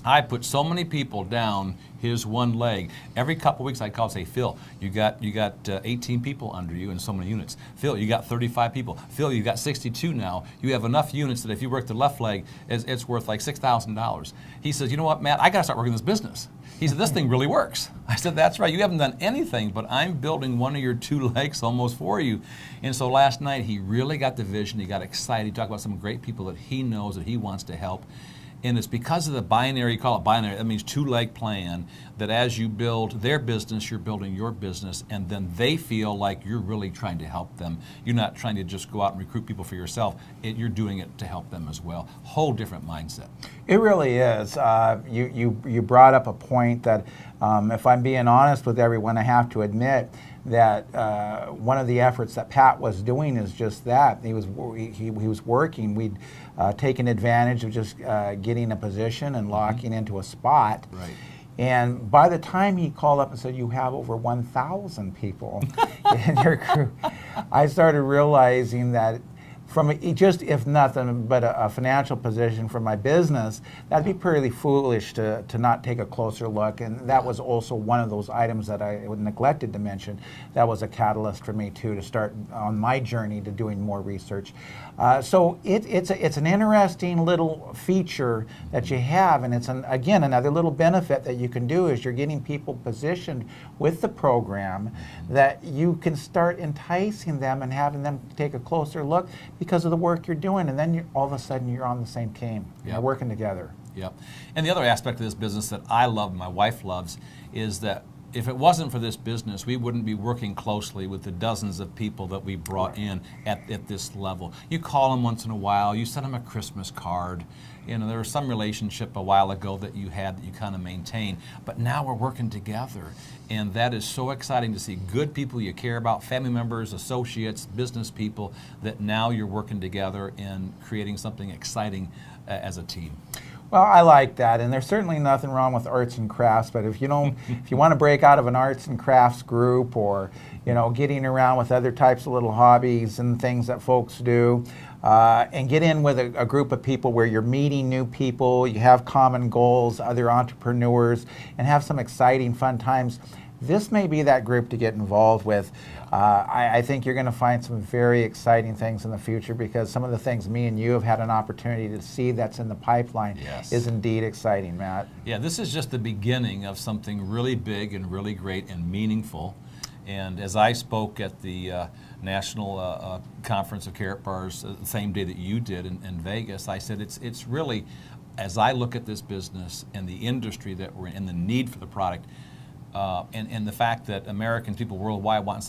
Speaker 1: I put so many people down his one leg. Every couple of weeks I'd call and say, Phil, you got 18 people under you in so many units. Phil, you got 35 people. Phil, you got 62 now. You have enough units that if you work the left leg, it's worth like $6,000. He says, you know what, Matt, I got to start working this business. He said, this thing really works. I said, that's right. You haven't done anything, but I'm building one of your two legs almost for you. And so last night, he really got the vision. He got excited. He talked about some great people that he knows that he wants to help. And it's because of the binary, call it binary, that means two-leg plan, that as you build their business, you're building your business, and then they feel like you're really trying to help them. You're not trying to just go out and recruit people for yourself. You're doing it to help them as well. Whole different mindset.
Speaker 2: It really is. You brought up a point that, if I'm being honest with everyone, I have to admit that one of the efforts that Pat was doing is just that. He was working. We'd taken advantage of just getting a position and locking into a spot.
Speaker 1: Right.
Speaker 2: And by the time he called up and said, you have over 1,000 people in your crew, I started realizing that just if nothing but a financial position for my business, that'd be pretty foolish to not take a closer look. And that was also one of those items that I neglected to mention. That was a catalyst for me too to start on my journey to doing more research. So it's an interesting little feature that you have, and it's again another little benefit that you can do is you're getting people positioned with the program that you can start enticing them and having them take a closer look because of the work you're doing, and then all of a sudden you're on the same team.
Speaker 1: Yep.
Speaker 2: You're working together.
Speaker 1: Yep. And the other aspect of this business that I love, my wife loves, is that if it wasn't for this business, we wouldn't be working closely with the dozens of people that we brought in at this level. You call them once in a while, you send them a Christmas card. You know, there was some relationship a while ago that you had that you kind of maintain, but now we're working together, and that is so exciting to see good people you care about, family members, associates, business people, that now you're working together and creating something exciting as a team.
Speaker 2: Well, I like that, and there's certainly nothing wrong with arts and crafts. But if you don't, if you want to break out of an arts and crafts group, or getting around with other types of little hobbies and things that folks do, and get in with a group of people where you're meeting new people, you have common goals, other entrepreneurs, and have some exciting, fun times. This may be that group to get involved with. I think you're going to find some very exciting things in the future, because some of the things me and you have had an opportunity to see that's in the pipeline is indeed exciting, Matt.
Speaker 1: Yeah, this is just the beginning of something really big and really great and meaningful. And as I spoke at the National Conference of Carrot Bars the same day that you did in Vegas, I said it's really, as I look at this business and the industry that we're in and the need for the product, and the fact that American people worldwide want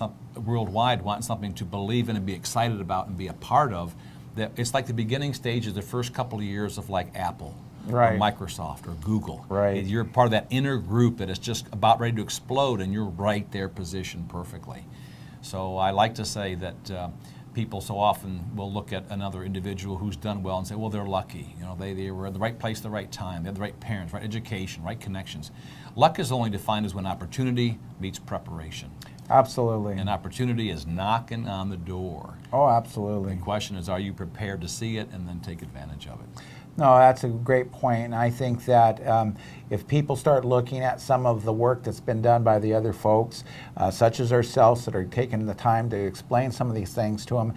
Speaker 1: something to believe in and be excited about and be a part of, that it's like the beginning stages, the first couple of years of like Apple. Or Microsoft or Google. You're part of that inner group that is just about ready to explode, and you're right there positioned perfectly. So I like to say that people so often will look at another individual who's done well and say, well, they're lucky. They were at the right place at the right time. They had the right parents, right education, right connections. Luck is only defined as when opportunity meets preparation.
Speaker 2: Absolutely.
Speaker 1: And opportunity is knocking on the door.
Speaker 2: Oh, absolutely.
Speaker 1: The question is, are you prepared to see it and then take advantage of it?
Speaker 2: No, that's a great point, and I think that if people start looking at some of the work that's been done by the other folks, such as ourselves that are taking the time to explain some of these things to them,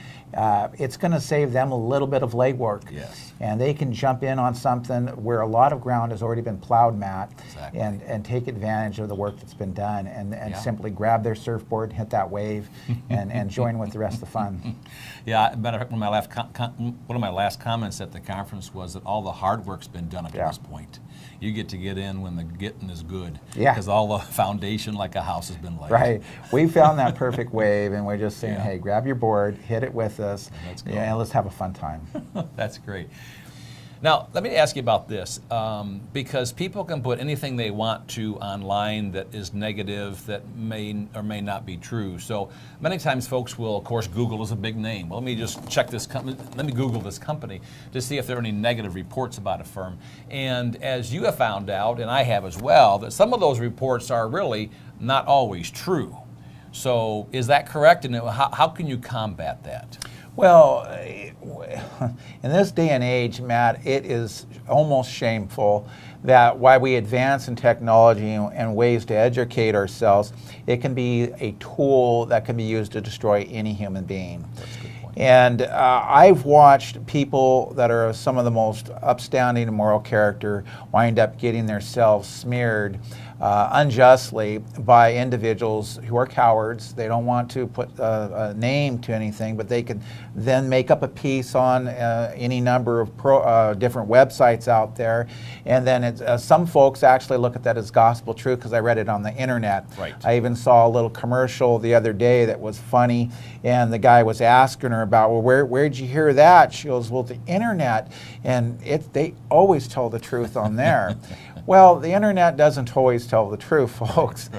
Speaker 2: it's going to save them a little bit of legwork.
Speaker 1: Yes.
Speaker 2: And they can jump in on something where a lot of ground has already been plowed, Matt, and take advantage of the work that's been done, and simply grab their surfboard, hit that wave, and join with the rest of the fun.
Speaker 1: Yeah, matter of fact, one of my last comments at the conference was that all the hard work's been done up to this point. You get to get in when the getting is good. Because all the foundation like a house has been laid. Right.
Speaker 2: We found that perfect wave, and we're just saying, hey, grab your board, hit it with us, and let's have a fun time.
Speaker 1: That's great. Now, let me ask you about this, because people can put anything they want to online that is negative, that may or may not be true. So many times folks will, of course, Google is a big name. Well, let me just check this company, let me Google this company to see if there are any negative reports about a firm. And as you have found out, and I have as well, that some of those reports are really not always true. So is that correct? And how can you combat that?
Speaker 2: Well, in this day and age, Matt, it is almost shameful that while we advance in technology and ways to educate ourselves, it can be a tool that can be used to destroy any human being.
Speaker 1: That's a good point.
Speaker 2: And I've watched people that are some of the most upstanding and moral character wind up getting themselves smeared unjustly by individuals who are cowards. They don't want to put a name to anything, but they can then make up a piece on any number of different websites out there, and then some folks actually look at that as gospel truth because I read it on the internet. I even saw a little commercial the other day that was funny, and the guy was asking her about, well, where'd you hear that? She goes, well, the internet, and they always tell the truth on there. Well, the internet doesn't always tell the truth, folks.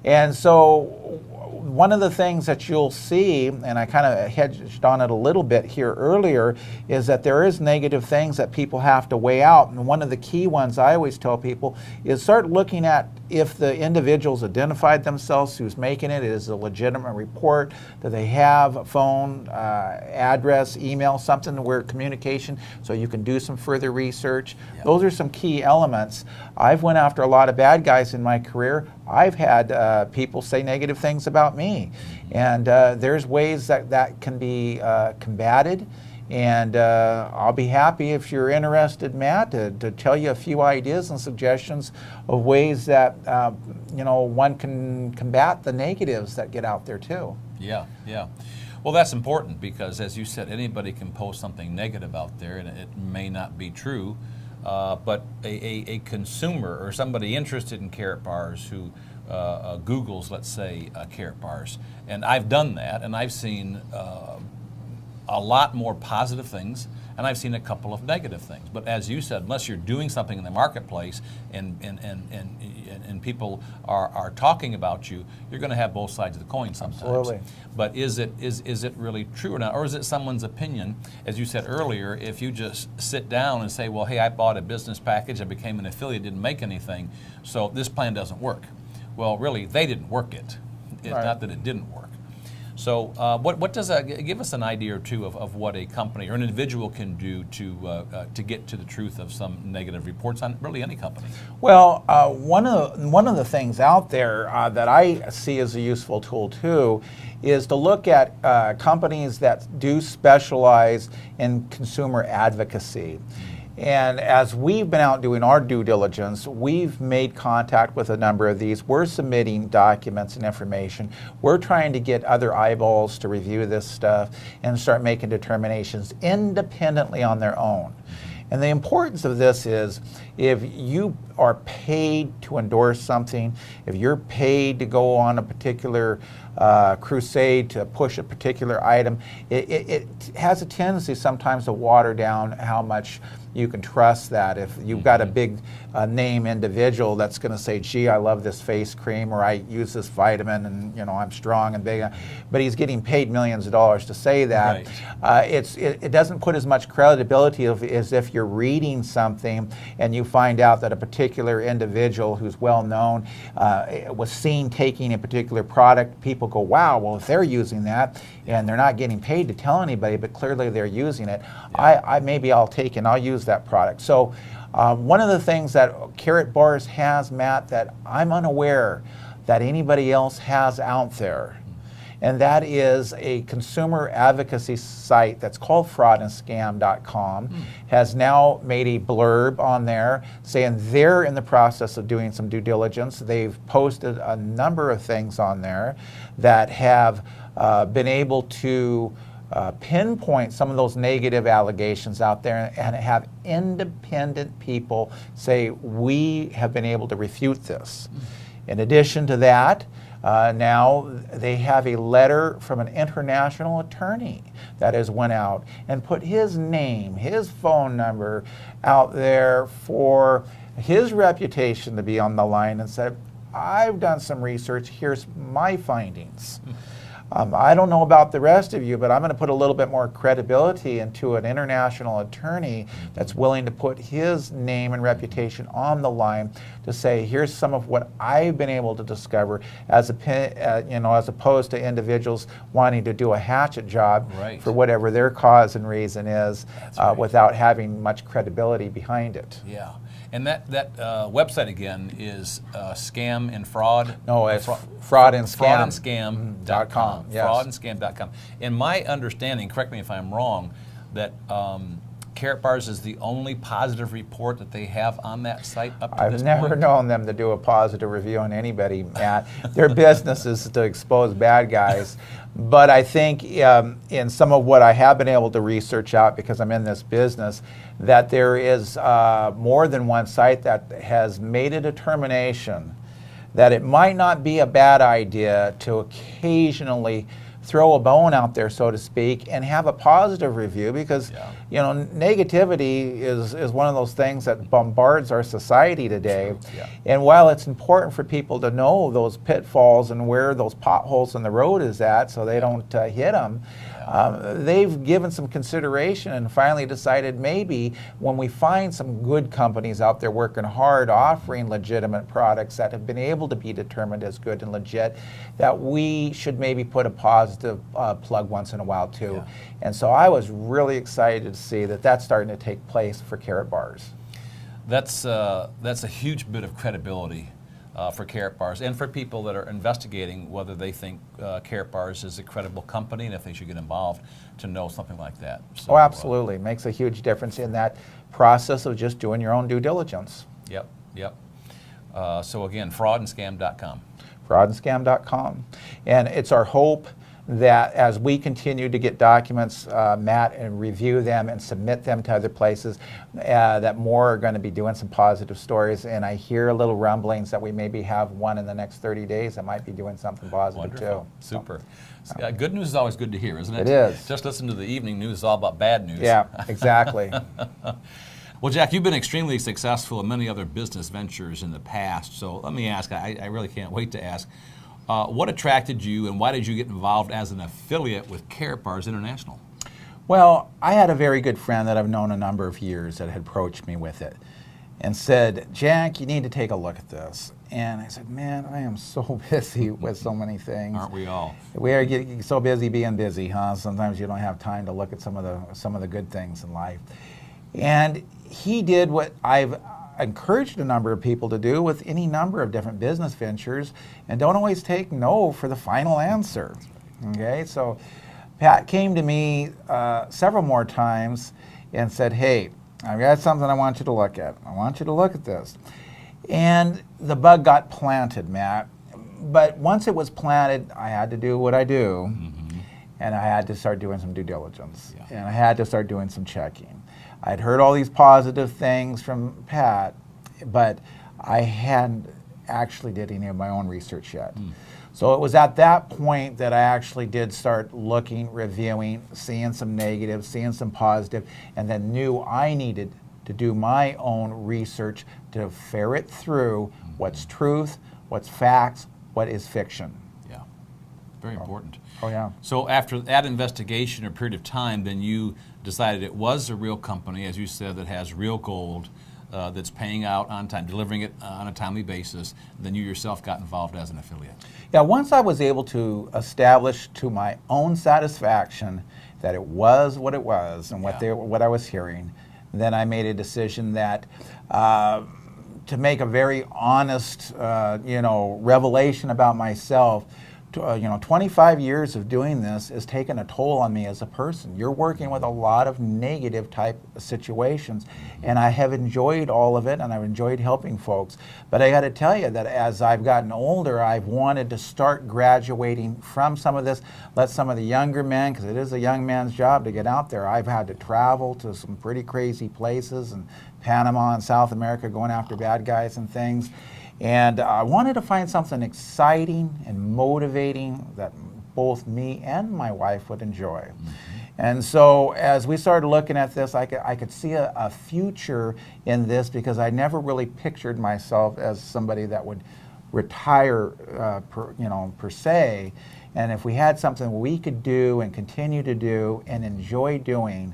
Speaker 2: And so one of the things that you'll see, and I kind of hedged on it a little bit here earlier, is that there is negative things that people have to weigh out. And one of the key ones I always tell people is start looking at if the individuals identified themselves, who's making it, is a legitimate report, that they have a phone, address, email, something where communication, so you can do some further research. Yep. Those are some key elements. I've went after a lot of bad guys in my career. I've had people say negative things about me, and there's ways that can be combated. And I'll be happy, if you're interested, Matt, to tell you a few ideas and suggestions of ways that one can combat the negatives that get out there too. Yeah,
Speaker 1: yeah. Well, that's important because, as you said, anybody can post something negative out there, and it may not be true. But a consumer or somebody interested in carrot bars who Googles, let's say, carrot bars, and I've done that, and I've seen a lot more positive things, and I've seen a couple of negative things. But as you said, unless you're doing something in the marketplace and people are talking about you, you're going to have both sides of the coin sometimes.
Speaker 2: Absolutely.
Speaker 1: But is it really true or not? Or is it someone's opinion? As you said earlier, if you just sit down and say, well, hey, I bought a business package, I became an affiliate, didn't make anything, so this plan doesn't work. Well, really, they didn't work it. It's
Speaker 2: right.
Speaker 1: Not that it didn't work. So what does give us an idea or two of what a company or an individual can do to get to the truth of some negative reports on really any company?
Speaker 2: Well, one of the things out there that I see as a useful tool too is to look at companies that do specialize in consumer advocacy. And as we've been out doing our due diligence, we've made contact with a number of these. We're submitting documents and information. We're trying to get other eyeballs to review this stuff and start making determinations independently on their own. And the importance of this is, if you are paid to endorse something, if you're paid to go on a particular crusade to push a particular item, it has a tendency sometimes to water down how much you can trust that. If you've got a big name individual that's going to say, gee, I love this face cream, or I use this vitamin, and I'm strong and big, but he's getting paid millions of dollars to say that, right. It doesn't put as much credibility as if you're reading something and you find out that a particular individual who's well known was seen taking a particular product. People go, wow, well, if they're using that and they're not getting paid to tell anybody, but clearly they're using it, yeah. Maybe I'll take and I'll use that product. So one of the things that Carrot Bars has, Matt, that I'm unaware that anybody else has out there, and that is a consumer advocacy site that's called fraudandscam.com, has now made a blurb on there saying they're in the process of doing some due diligence. They've posted a number of things on there that have been able to pinpoint some of those negative allegations out there and have independent people say, we have been able to refute this. In addition to that, now they have a letter from an international attorney that has went out and put his name, his phone number out there for his reputation to be on the line, and said, I've done some research, here's my findings. I don't know about the rest of you, but I'm going to put a little bit more credibility into an international attorney that's willing to put his name and reputation on the line to say, here's some of what I've been able to discover, as opposed to individuals wanting to do a hatchet job right. for whatever their cause and reason is, right. Without having much credibility behind it.
Speaker 1: Yeah. And that website again is Scam and Fraud?
Speaker 2: No, it's fraudandscam.com.
Speaker 1: Fraudandscam.com.
Speaker 2: Yes.
Speaker 1: Fraudandscam.com. In my understanding, correct me if I'm wrong, that Carrot Bars is the only positive report that they have on that site up to this point?
Speaker 2: I've never known them to do a positive review on anybody, Matt. Their business is to expose bad guys. But I think in some of what I have been able to research out, because I'm in this business, that there is more than one site that has made a determination that it might not be a bad idea to occasionally throw a bone out there, so to speak, and have a positive review, because you know, negativity is one of those things that bombards our society today.
Speaker 1: Yeah.
Speaker 2: And while it's important for people to know those pitfalls and where those potholes in the road is at so they don't hit them, they've given some consideration and finally decided maybe when we find some good companies out there working hard, offering legitimate products that have been able to be determined as good and legit, that we should maybe put a positive plug once in a while too.
Speaker 1: Yeah.
Speaker 2: And so I was really excited to see that that's starting to take place for Carrot Bars.
Speaker 1: That's a huge bit of credibility for Carrot Bars and for people that are investigating whether they think Carrot Bars is a credible company and if they should get involved to know something like that. So,
Speaker 2: oh, absolutely. Makes a huge difference in that process of just doing your own due diligence.
Speaker 1: Yep, yep. So again, fraudandscam.com.
Speaker 2: Fraudandscam.com. And it's our hope that as we continue to get documents, Matt, and review them and submit them to other places, that more are going to be doing some positive stories. And I hear a little rumblings that we maybe have one in the next 30 days that might be doing something positive.
Speaker 1: Wonderful.
Speaker 2: Too.
Speaker 1: Super. So, good news is always good to hear, isn't it?
Speaker 2: It is.
Speaker 1: Just listen to the evening news, it's all about bad news.
Speaker 2: Yeah, exactly.
Speaker 1: Well, Jack, you've been extremely successful in many other business ventures in the past. So let me ask, I really can't wait to ask, what attracted you and why did you get involved as an affiliate with Carrot Bars International?
Speaker 2: Well, I had a very good friend that I've known a number of years that had approached me with it and said, Jack, you need to take a look at this. And I said, man, I am so busy with so many things.
Speaker 1: Aren't we all?
Speaker 2: We are getting so busy being busy, huh? Sometimes you don't have time to look at some of the good things in life. And he did what I've encouraged a number of people to do with any number of different business ventures, and don't always take no for the final answer. Okay, so Pat came to me several more times and said, hey, I've got something I want you to look at. I want you to look at this. And the bug got planted, Matt. But once it was planted, I had to do what I do, and I had to start doing some due diligence, and I had to start doing some checking. I'd heard all these positive things from Pat, but I hadn't actually did any of my own research yet. So it was at that point that I actually did start looking, reviewing, seeing some negative, seeing some positive, and then knew I needed to do my own research to ferret through what's truth, what's facts, what is fiction.
Speaker 1: Yeah, very important.
Speaker 2: Oh yeah.
Speaker 1: So after that investigation or period of time, then you decided it was a real company, as you said, that has real gold, that's paying out on time, delivering it on a timely basis. Then you yourself got involved as an affiliate.
Speaker 2: Yeah, once I was able to establish to my own satisfaction that it was what it was and what I was hearing, then I made a decision that to make a very honest, revelation about myself. 25 years of doing this has taken a toll on me as a person. You're working with a lot of negative type situations, and I have enjoyed all of it, and I've enjoyed helping folks. But I got to tell you that as I've gotten older, I've wanted to start graduating from some of this, let some of the younger men, because it is a young man's job to get out there. I've had to travel to some pretty crazy places in Panama and South America going after bad guys and things. And I wanted to find something exciting and motivating that both me and my wife would enjoy. And so as we started looking at this, I could see a future in this because I never really pictured myself as somebody that would retire, per se. And if we had something we could do and continue to do and enjoy doing,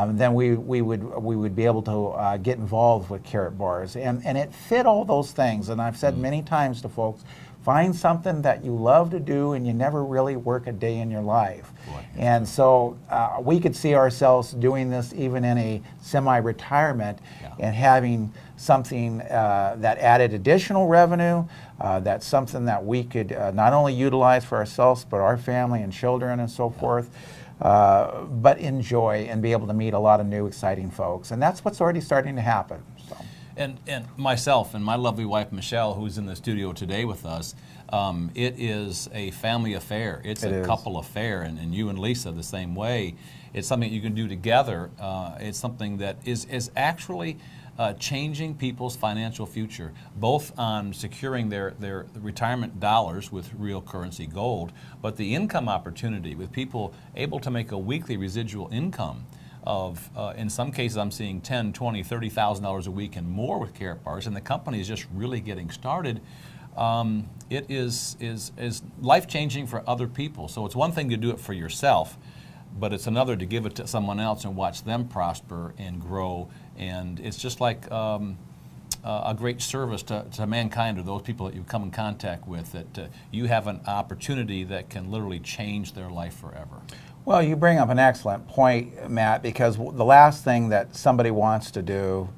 Speaker 2: then we would be able to get involved with Carrot Bars. And it fit all those things. And I've said many times to folks, find something that you love to do and you never really work a day in your life. Boy, and so we could see ourselves doing this even in a semi-retirement and having something that added additional revenue, that's something that we could not only utilize for ourselves, but our family and children and so forth. But enjoy and be able to meet a lot of new exciting folks. And that's what's already starting to happen. So.
Speaker 1: And myself and my lovely wife, Michelle, who's in the studio today with us, it is a family affair. It's a couple affair, and you and Lisa the same way. It's something you can do together. It's something that is actually changing people's financial future, both on securing their retirement dollars with real currency gold, but the income opportunity with people able to make a weekly residual income in some cases I'm seeing $10, $20, $30,000 a week and more with Carrot Bars, and the company is just really getting started. It is life-changing for other people. So it's one thing to do it for yourself, but it's another to give it to someone else and watch them prosper and grow. And it's just like a great service to mankind or those people that you come in contact with, that you have an opportunity that can literally change their life forever.
Speaker 2: Well, you bring up an excellent point, Matt, because the last thing that somebody wants to do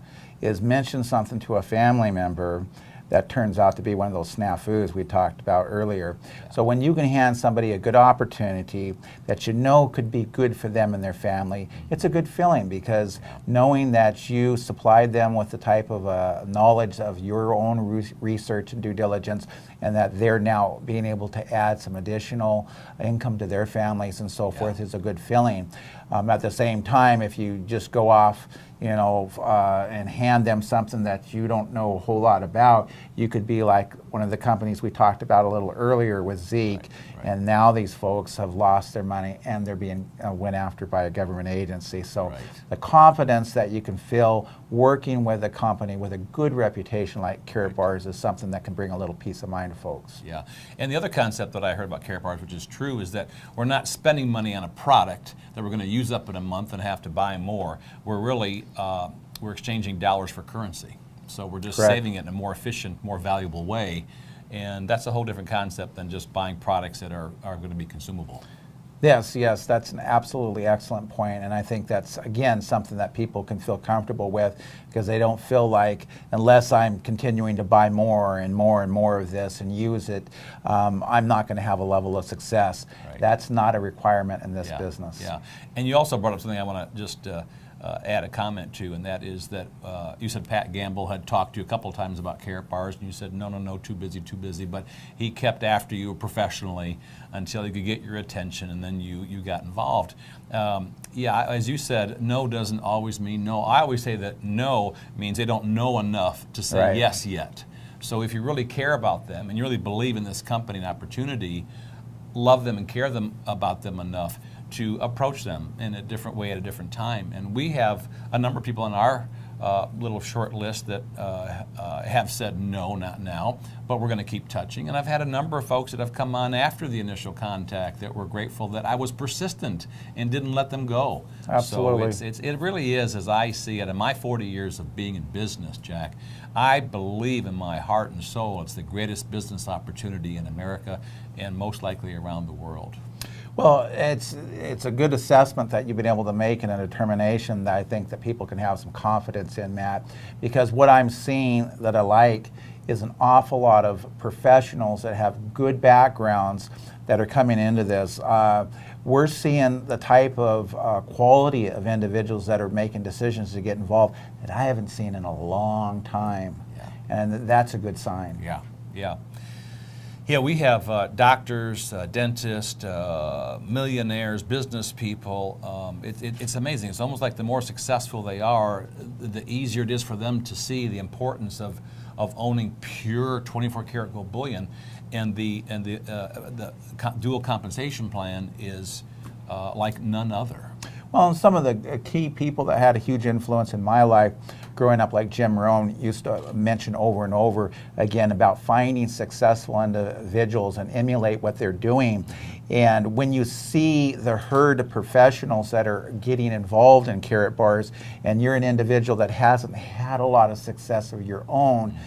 Speaker 2: is mention something to a family member that turns out to be one of those snafus we talked about earlier. So when you can hand somebody a good opportunity that you know could be good for them and their family, it's a good feeling, because knowing that you supplied them with the type of knowledge of your own research and due diligence, and that they're now being able to add some additional income to their families and so forth, is a good feeling. At the same time, if you just go off, and hand them something that you don't know a whole lot about, you could be like one of the companies we talked about a little earlier with Zeke, and now these folks have lost their money and they're being went after by a government agency. So the confidence that you can feel working with a company with a good reputation like Carrot Bars is something that can bring a little peace of mind to folks.
Speaker 1: Yeah, and the other concept that I heard about Carrot Bars, which is true, is that we're not spending money on a product that we're going to use up in a month and have to buy more. We're really we're exchanging dollars for currency. So we're just saving it in a more efficient, more valuable way. And that's a whole different concept than just buying products that are going to be consumable.
Speaker 2: Yes, yes, that's an absolutely excellent point, and I think that's, again, something that people can feel comfortable with, because they don't feel like, unless I'm continuing to buy more and more and more of this and use it, I'm not going to have a level of success. That's not a requirement in this business. Yeah,
Speaker 1: and you also brought up something I want to just add a comment to, and that is that you said Pat Gamble had talked to you a couple of times about Carrot Bars, and you said, no, too busy, but he kept after you professionally until he could get your attention, and then you got involved. Yeah, as you said, no doesn't always mean no. I always say that no means they don't know enough to say yes yet. So if you really care about them and you really believe in this company and opportunity, love them and care about them enough to approach them in a different way at a different time. And we have a number of people on our little short list that have said no, not now, but we're going to keep touching. And I've had a number of folks that have come on after the initial contact that were grateful that I was persistent and didn't let them go.
Speaker 2: Absolutely.
Speaker 1: So it really is, as I see it, in my 40 years of being in business, Jack, I believe in my heart and soul it's the greatest business opportunity in America and most likely around the world.
Speaker 2: Well, it's a good assessment that you've been able to make, and a determination that I think that people can have some confidence in, Matt, because what I'm seeing that I like is an awful lot of professionals that have good backgrounds that are coming into this. We're seeing the type of quality of individuals that are making decisions to get involved that I haven't seen in a long time, and that's a good sign. Yeah, we have doctors, dentists, millionaires, business people. It's amazing. It's almost like the more successful they are, the easier it is for them to see the importance of owning pure 24-karat gold bullion, and the dual compensation plan is like none other. Well, and some of the key people that had a huge influence in my life growing up, like Jim Rohn, used to mention over and over again about finding successful individuals and emulate what they're doing. And when you see the herd of professionals that are getting involved in Carrot Bars, and you're an individual that hasn't had a lot of success of your own,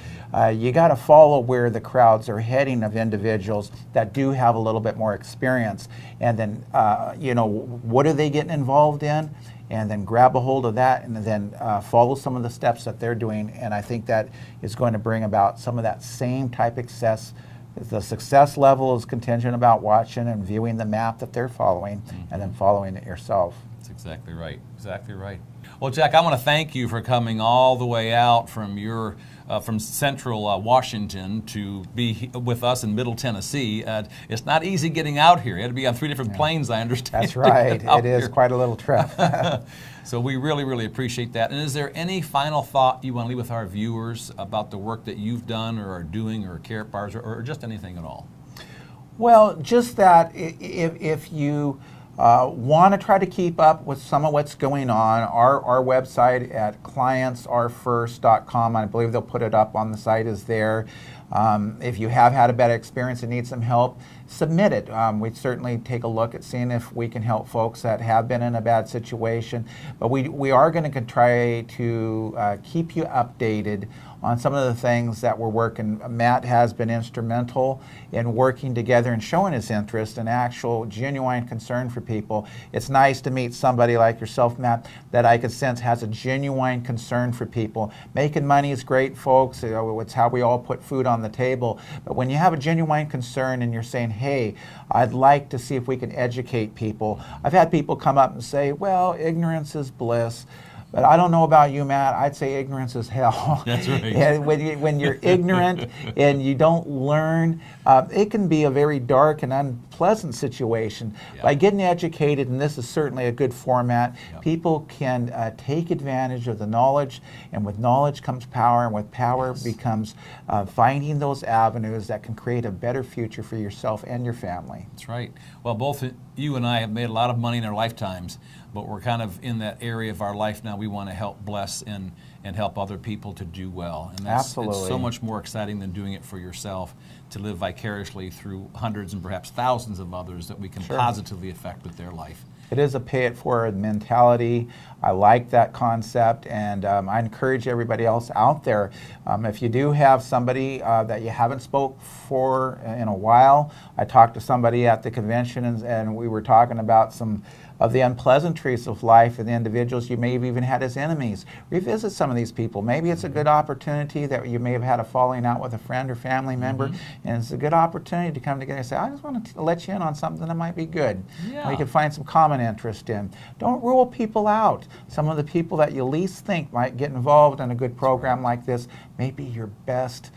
Speaker 2: you got to follow where the crowds are heading of individuals that do have a little bit more experience, and then what are they getting involved in, and then grab a hold of that, and then follow some of the steps that they're doing. And I think that is going to bring about some of that same type of success. The success level is contingent about watching and viewing the map that they're following, and then following it yourself.
Speaker 1: That's exactly right. Exactly right. Well, Jack, I want to thank you for coming all the way out from your from central Washington to be with us in Middle Tennessee. It's not easy getting out here. You had to be on 3 different planes, I understand.
Speaker 2: That's right. It is quite a little trip.
Speaker 1: So we really, really appreciate that. And is there any final thought you want to leave with our viewers about the work that you've done or are doing, or Carrot Bars, or just anything at all?
Speaker 2: Well, just that if you want to try to keep up with some of what's going on, our website at clientsaretefirst.com, I believe they'll put it up on the site, is there. If you have had a bad experience and need some help, submit it. We'd certainly take a look at seeing if we can help folks that have been in a bad situation. But we are going to try to keep you updated on some of the things that we're working. Matt has been instrumental in working together and showing his interest and actual genuine concern for people. It's nice to meet somebody like yourself, Matt, that I could sense has a genuine concern for people. Making money is great, folks. It's how we all put food on the table. But when you have a genuine concern and you're saying, hey, I'd like to see if we can educate people. I've had people come up and say, well, ignorance is bliss. But I don't know about you, Matt. I'd say ignorance is hell.
Speaker 1: That's right.
Speaker 2: And when you're ignorant and you don't learn, it can be a very dark and unpleasant situation.
Speaker 1: Yep.
Speaker 2: By getting educated, and this is certainly a good format,
Speaker 1: Yep.
Speaker 2: people can take advantage of the knowledge, and with knowledge comes power, and with power
Speaker 1: Yes.
Speaker 2: becomes finding those avenues that can create a better future for yourself and your family.
Speaker 1: That's right. Well, both you and I have made a lot of money in our lifetimes, but we're kind of in that area of our life now. We want to help bless and help other people to do well. And that's
Speaker 2: Absolutely.
Speaker 1: It's so much more exciting than doing it for yourself, to live vicariously through hundreds and perhaps thousands of others that we can
Speaker 2: Sure.
Speaker 1: positively affect with their life.
Speaker 2: It is a pay-it-forward mentality. I like that concept, and I encourage everybody else out there, if you do have somebody that you haven't spoke for in a while. I talked to somebody at the convention, and we were talking about some of the unpleasantries of life and the individuals you may have even had as enemies. Revisit some of these people. Maybe it's a good opportunity that you may have had a falling out with a friend or family member, and it's a good opportunity to come together and say, I just want to let you in on something that might be good.
Speaker 1: Yeah.
Speaker 2: We can find some common interest in. Don't rule people out. Some of the people that you least think might get involved in a good program like this may be your best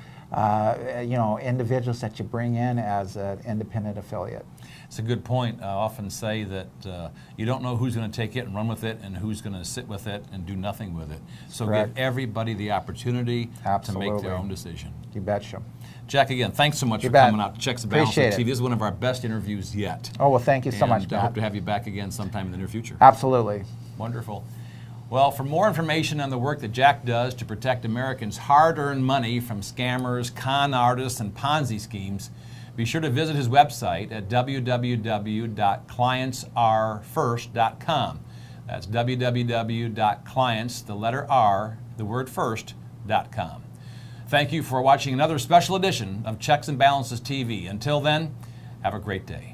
Speaker 2: individuals that you bring in as an independent affiliate.
Speaker 1: It's a good point. I often say that you don't know who's going to take it and run with it and who's going to sit with it and do nothing with it. So
Speaker 2: Correct.
Speaker 1: give everybody the opportunity to make their own decision.
Speaker 2: You betcha.
Speaker 1: Jack, again, thanks so much
Speaker 2: You
Speaker 1: for
Speaker 2: bet.
Speaker 1: coming out to Checks and Balances
Speaker 2: Appreciate it.
Speaker 1: TV. This is one of our best interviews yet.
Speaker 2: Oh, well, thank you so much,
Speaker 1: And I
Speaker 2: Matt.
Speaker 1: hope to have you back again sometime in the near future.
Speaker 2: Absolutely.
Speaker 1: Wonderful. Well, for more information on the work that Jack does to protect Americans' hard-earned money from scammers, con artists, and Ponzi schemes, be sure to visit his website at www.clientsaretefirst.com. That's www.clients, the letter R, the word first.com. Thank you for watching another special edition of Checks and Balances TV. Until then, have a great day.